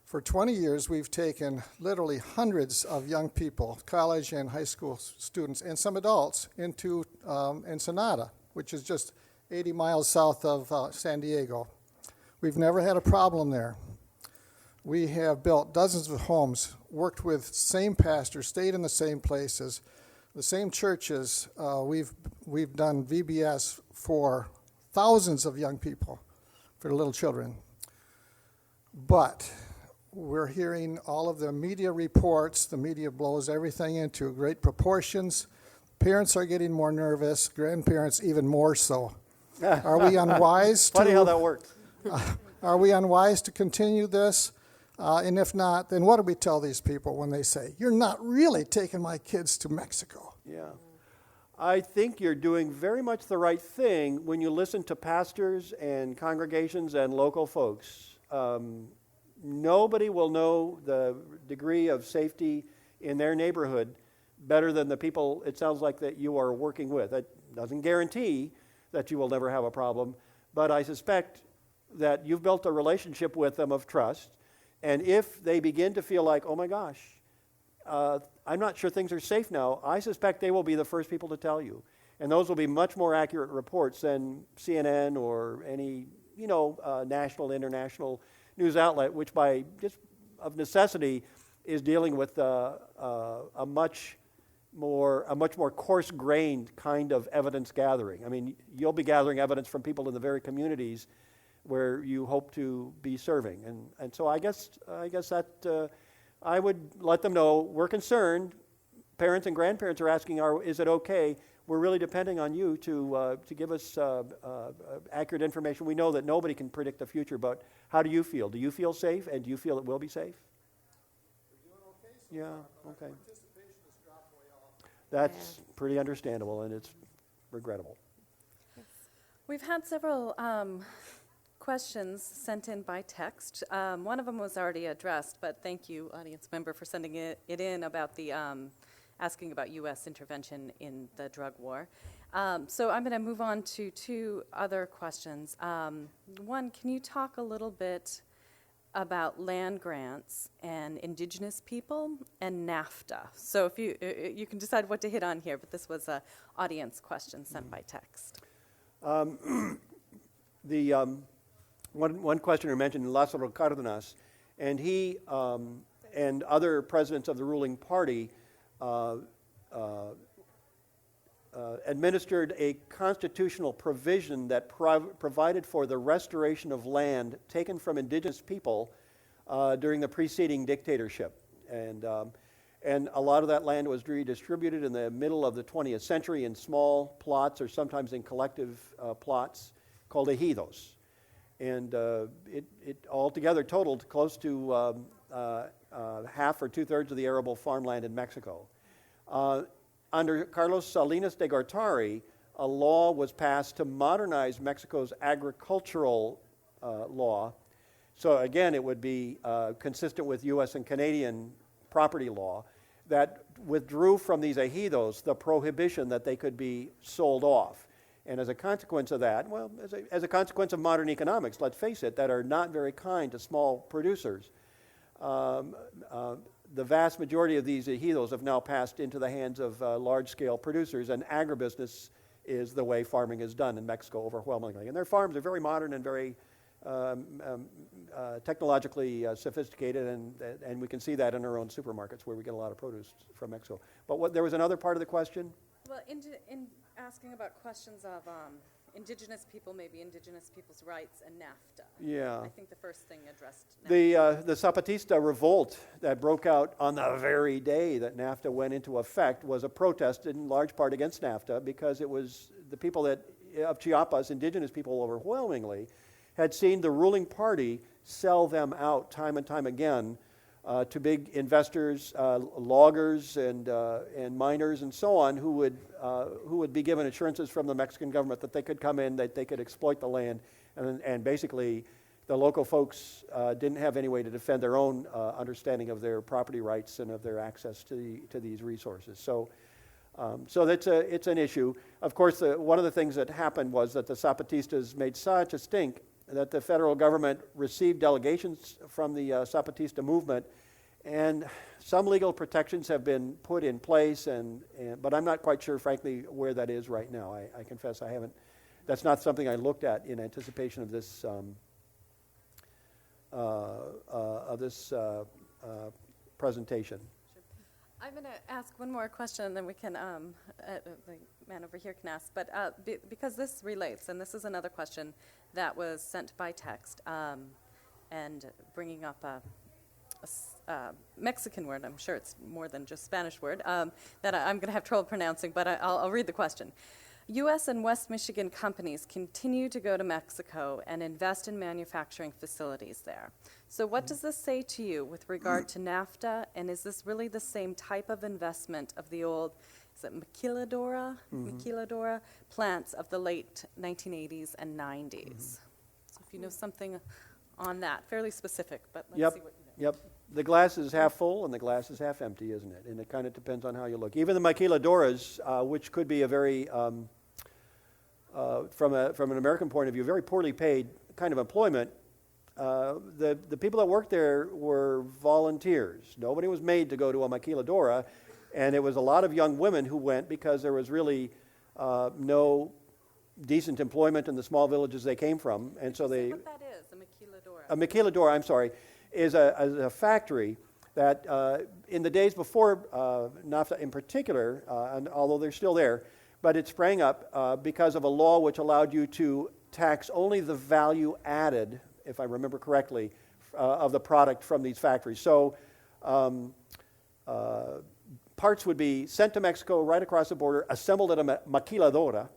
For 20 years, we've taken literally hundreds of young people, college and high school students, and some adults into Ensenada, which is just 80 miles south of San Diego. We've never had a problem there. We have built dozens of homes, worked with same pastors, stayed in the same places, the same churches. We've done VBS for thousands of young people, for little children. But we're hearing all of the media reports. The media blows everything into great proportions. Parents are getting more nervous, grandparents even more so. Are we unwise Funny how that works. Are we unwise to continue this? And if not, then what do we tell these people when they say, you're not really taking my kids to Mexico? Yeah. I think you're doing very much the right thing when you listen to pastors and congregations and local folks. Nobody will know the degree of safety in their neighborhood better than the people, it sounds like, that you are working with. That doesn't guarantee that you will never have a problem, but I suspect that you've built a relationship with them of trust, and if they begin to feel like, oh my gosh, I'm not sure things are safe now, I suspect they will be the first people to tell you. And those will be much more accurate reports than CNN or any, national, international news outlet, which by just of necessity is dealing with a much more coarse-grained kind of evidence gathering. I mean, you'll be gathering evidence from people in the very communities where you hope to be serving, and so I guess that I would let them know we're concerned. Parents and grandparents are asking, is it okay? We're really depending on you to give us accurate information. We know that nobody can predict the future, but how do you feel? Do you feel safe, and do you feel it will be safe? We're doing okay so Yeah, far, but okay. participation has dropped way off. That's pretty understandable, and it's regrettable. We've had several questions sent in by text. One of them was already addressed, but thank you, audience member, for sending it in about the asking about U.S. intervention in the drug war. So I'm going to move on to two other questions. One, can you talk a little bit about land grants and indigenous people and NAFTA? So if you can decide what to hit on here, but this was an audience question sent by text. One questioner mentioned Lazaro Cardenas, and he and other presidents of the ruling party administered a constitutional provision that provided for the restoration of land taken from indigenous people during the preceding dictatorship. And a lot of that land was redistributed in the middle of the 20th century in small plots or sometimes in collective plots called ejidos. And it altogether totaled close to half or two-thirds of the arable farmland in Mexico. Under Carlos Salinas de Gortari, a law was passed to modernize Mexico's agricultural law. So again, it would be consistent with U.S. and Canadian property law that withdrew from these ejidos the prohibition that they could be sold off. And as a consequence of that, well, as a consequence of modern economics, let's face it, that are not very kind to small producers, the vast majority of these ejidos have now passed into the hands of large-scale producers, and agribusiness is the way farming is done in Mexico overwhelmingly. And their farms are very modern and very technologically sophisticated, and we can see that in our own supermarkets where we get a lot of produce from Mexico. But there was another part of the question? Well, in asking about questions of indigenous people, maybe indigenous people's rights, and NAFTA. Yeah. I think the first thing addressed NAFTA. The Zapatista revolt that broke out on the very day that NAFTA went into effect was a protest in large part against NAFTA, because it was the people of Chiapas, indigenous people overwhelmingly, had seen the ruling party sell them out time and time again to big investors, loggers and miners and so on, who would be given assurances from the Mexican government that they could come in, that they could exploit the land, and basically the local folks didn't have any way to defend their own understanding of their property rights and of their access to these resources. So it's an issue. Of course, one of the things that happened was that the Zapatistas made such a stink that the federal government received delegations from the Zapatista movement, and some legal protections have been put in place, but I'm not quite sure, frankly, where that is right now. I confess I haven't. That's not something I looked at in anticipation of this presentation. I'm going to ask one more question, and then we can, the man over here can ask. But because this relates, and this is another question that was sent by text, and bringing up a Mexican word, I'm sure it's more than just Spanish word, that I'm going to have trouble pronouncing, but I'll read the question. U.S. and West Michigan companies continue to go to Mexico and invest in manufacturing facilities there. So what does this say to you with regard to NAFTA, and is this really the same type of investment of the old, is it maquiladora plants of the late 1980s and 90s? So if you know something on that, fairly specific, but let's see what you know. Yep. The glass is half full and the glass is half empty, isn't it? And it kind of depends on how you look. Even the maquiladoras, which could be a very, from an American point of view, very poorly paid kind of employment, the people that worked there were volunteers. Nobody was made to go to a maquiladora, and it was a lot of young women who went because there was really no decent employment in the small villages they came from, and so they. What that is, a maquiladora. A maquiladora, I'm sorry, is a factory that in the days before NAFTA in particular, and although they're still there, but it sprang up because of a law which allowed you to tax only the value added, if I remember correctly, of the product from these factories. So parts would be sent to Mexico right across the border, assembled at a maquiladora,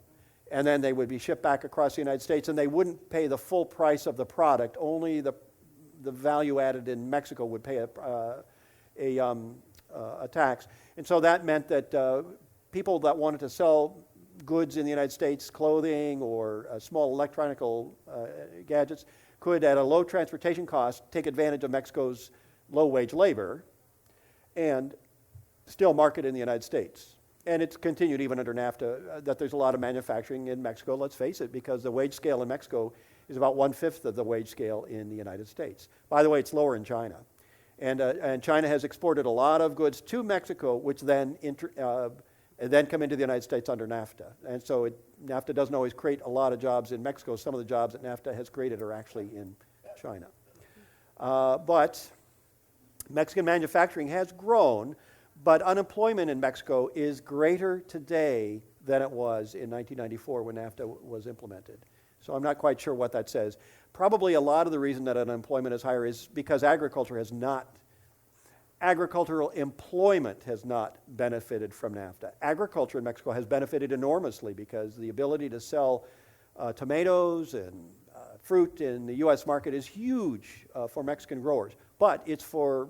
and then they would be shipped back across the United States, and they wouldn't pay the full price of the product, only the value added in Mexico would pay a tax. And so that meant that people that wanted to sell goods in the United States, clothing or small electronic gadgets, could, at a low transportation cost, take advantage of Mexico's low-wage labor and still market in the United States. And it's continued even under NAFTA that there's a lot of manufacturing in Mexico, let's face it, because the wage scale in Mexico is about 1/5 of the wage scale in the United States. By the way, it's lower in China. And China has exported a lot of goods to Mexico, which then come into the United States under NAFTA. And so NAFTA doesn't always create a lot of jobs in Mexico. Some of the jobs that NAFTA has created are actually in China. But Mexican manufacturing has grown, but unemployment in Mexico is greater today than it was in 1994 when NAFTA was implemented. So I'm not quite sure what that says. Probably a lot of the reason that unemployment is higher is because agricultural employment has not benefited from NAFTA. Agriculture in Mexico has benefited enormously because the ability to sell tomatoes and fruit in the U.S. market is huge for Mexican growers. But it's for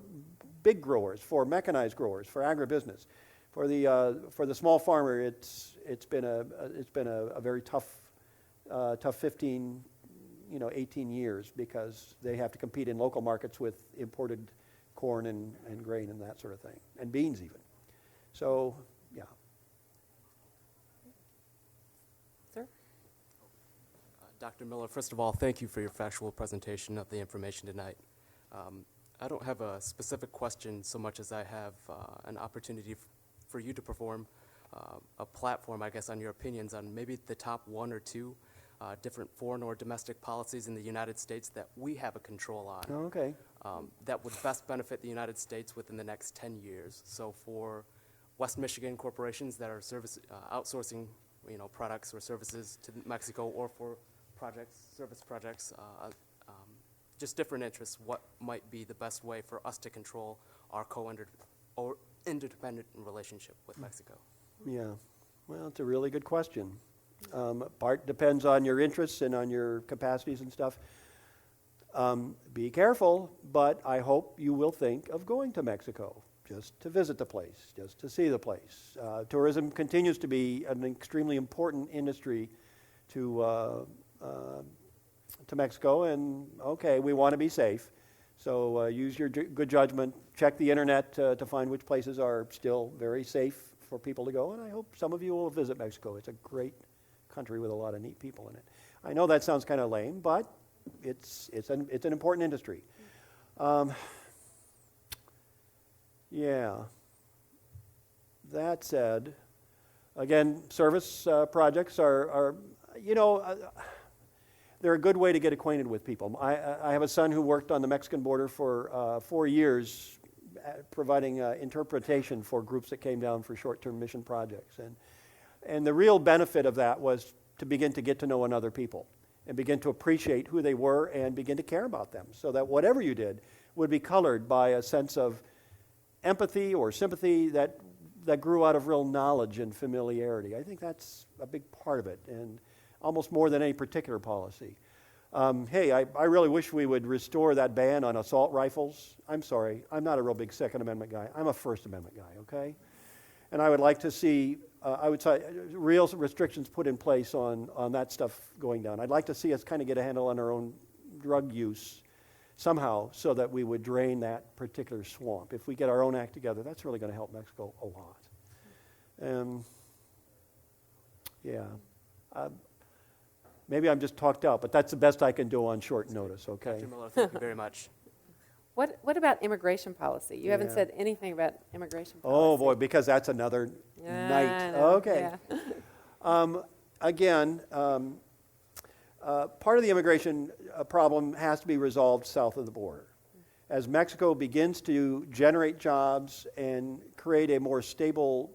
big growers, for mechanized growers, for agribusiness. For the small farmer, it's been a very tough 15, 18 years because they have to compete in local markets with imported corn and grain and that sort of thing, and beans even. So, yeah. Sir? Dr. Miller, first of all, thank you for your factual presentation of the information tonight. I don't have a specific question so much as I have an opportunity for you to perform a platform, I guess, on your opinions on maybe the top one or two different foreign or domestic policies in the United States that we have a control on. Oh, okay. That would best benefit the United States within the next 10 years. So for West Michigan corporations that are outsourcing products or services to Mexico, or for service projects, just different interests, what might be the best way for us to control our or interdependent relationship with Mexico? Yeah, well, it's a really good question. Part depends on your interests and on your capacities and stuff. Be careful, but I hope you will think of going to Mexico just to visit the place, just to see the place. Tourism continues to be an extremely important industry to Mexico, and okay, we want to be safe. So use your good judgment, check the internet to find which places are still very safe for people to go, and I hope some of you will visit Mexico. It's a great country with a lot of neat people in it. I know that sounds kind of lame, but it's an important industry. Yeah. That said, again, service projects are they're a good way to get acquainted with people. I have a son who worked on the Mexican border for 4 years, providing interpretation for groups that came down for short-term mission projects. And the real benefit of that was to begin to get to know other people and begin to appreciate who they were and begin to care about them, so that whatever you did would be colored by a sense of empathy or sympathy that grew out of real knowledge and familiarity. I think that's a big part of it, and almost more than any particular policy. Hey, I really wish we would restore that ban on assault rifles. I'm sorry, I'm not a real big Second Amendment guy. I'm a First Amendment guy, okay? And I would like to see, I would say, real restrictions put in place on that stuff going down. I'd like to see us kind of get a handle on our own drug use somehow, so that we would drain that particular swamp. If we get our own act together, that's really going to help Mexico a lot. Yeah. Maybe I'm just talked out, but that's the best I can do on short notice, okay? Dr. Miller, thank you very much. What about immigration policy? You haven't Yeah. said anything about immigration policy. Oh, boy, because that's another Yeah, night. I know, Okay. yeah. Again, part of the immigration problem has to be resolved south of the border. As Mexico begins to generate jobs and create a more stable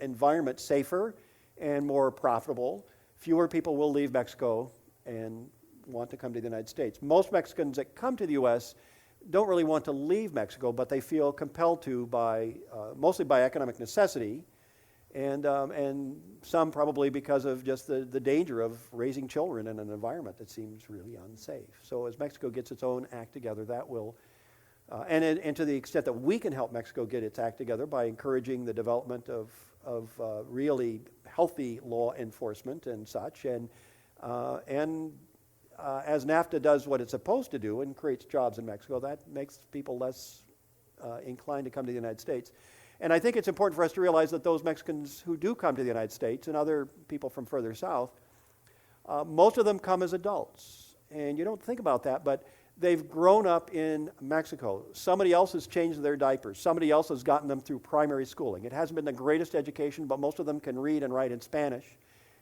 environment, safer and more profitable, fewer people will leave Mexico and want to come to the United States. Most Mexicans that come to the U.S. don't really want to leave Mexico, but they feel compelled to mostly by economic necessity, and some probably because of just the danger of raising children in an environment that seems really unsafe. So as Mexico gets its own act together, that will, and to the extent that we can help Mexico get its act together by encouraging the development of really healthy law enforcement and such, and as NAFTA does what it's supposed to do and creates jobs in Mexico, that makes people less inclined to come to the United States. And I think it's important for us to realize that those Mexicans who do come to the United States and other people from further south, most of them come as adults. And you don't think about that, but they've grown up in Mexico. Somebody else has changed their diapers. Somebody else has gotten them through primary schooling. It hasn't been the greatest education, but most of them can read and write in Spanish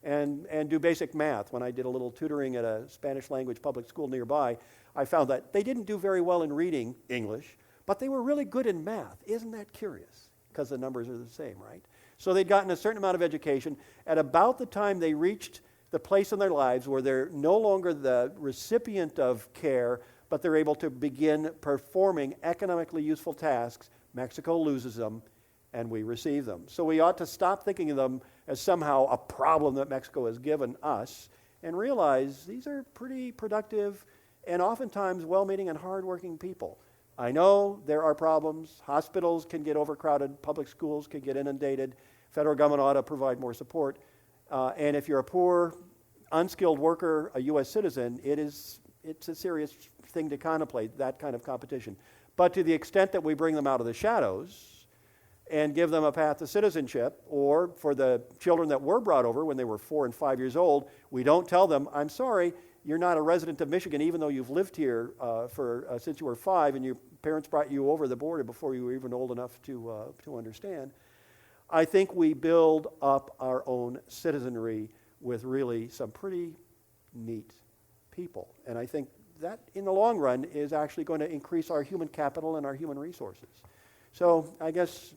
and do basic math. When I did a little tutoring at a Spanish language public school nearby, I found that they didn't do very well in reading English, but they were really good in math. Isn't that curious? Because the numbers are the same, right? So they'd gotten a certain amount of education. At about the time they reached the place in their lives where they're no longer the recipient of care, but they're able to begin performing economically useful tasks, Mexico loses them, and we receive them. So we ought to stop thinking of them as somehow a problem that Mexico has given us and realize these are pretty productive and oftentimes well-meaning and hardworking people. I know there are problems. Hospitals can get overcrowded. Public schools can get inundated. Federal government ought to provide more support. And if you're a poor, unskilled worker, a U.S. citizen, it's a serious thing to contemplate, that kind of competition. But to the extent that we bring them out of the shadows and give them a path to citizenship, or for the children that were brought over when they were 4 and 5 years old, we don't tell them, I'm sorry, you're not a resident of Michigan, even though you've lived here since you were 5 and your parents brought you over the border before you were even old enough to understand. I think we build up our own citizenry with really some pretty neat people. And I think that, in the long run, is actually going to increase our human capital and our human resources. So I guess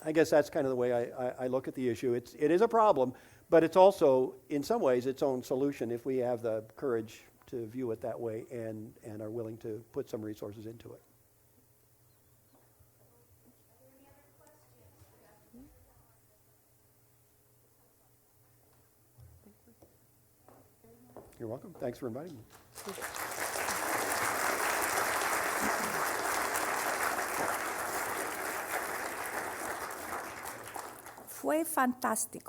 that's kind of the way I look at the issue. It is a problem, But it's also, in some ways, its own solution if we have the courage to view it that way and are willing to put some resources into it. You're welcome. Thanks for inviting me. Fue fantástico.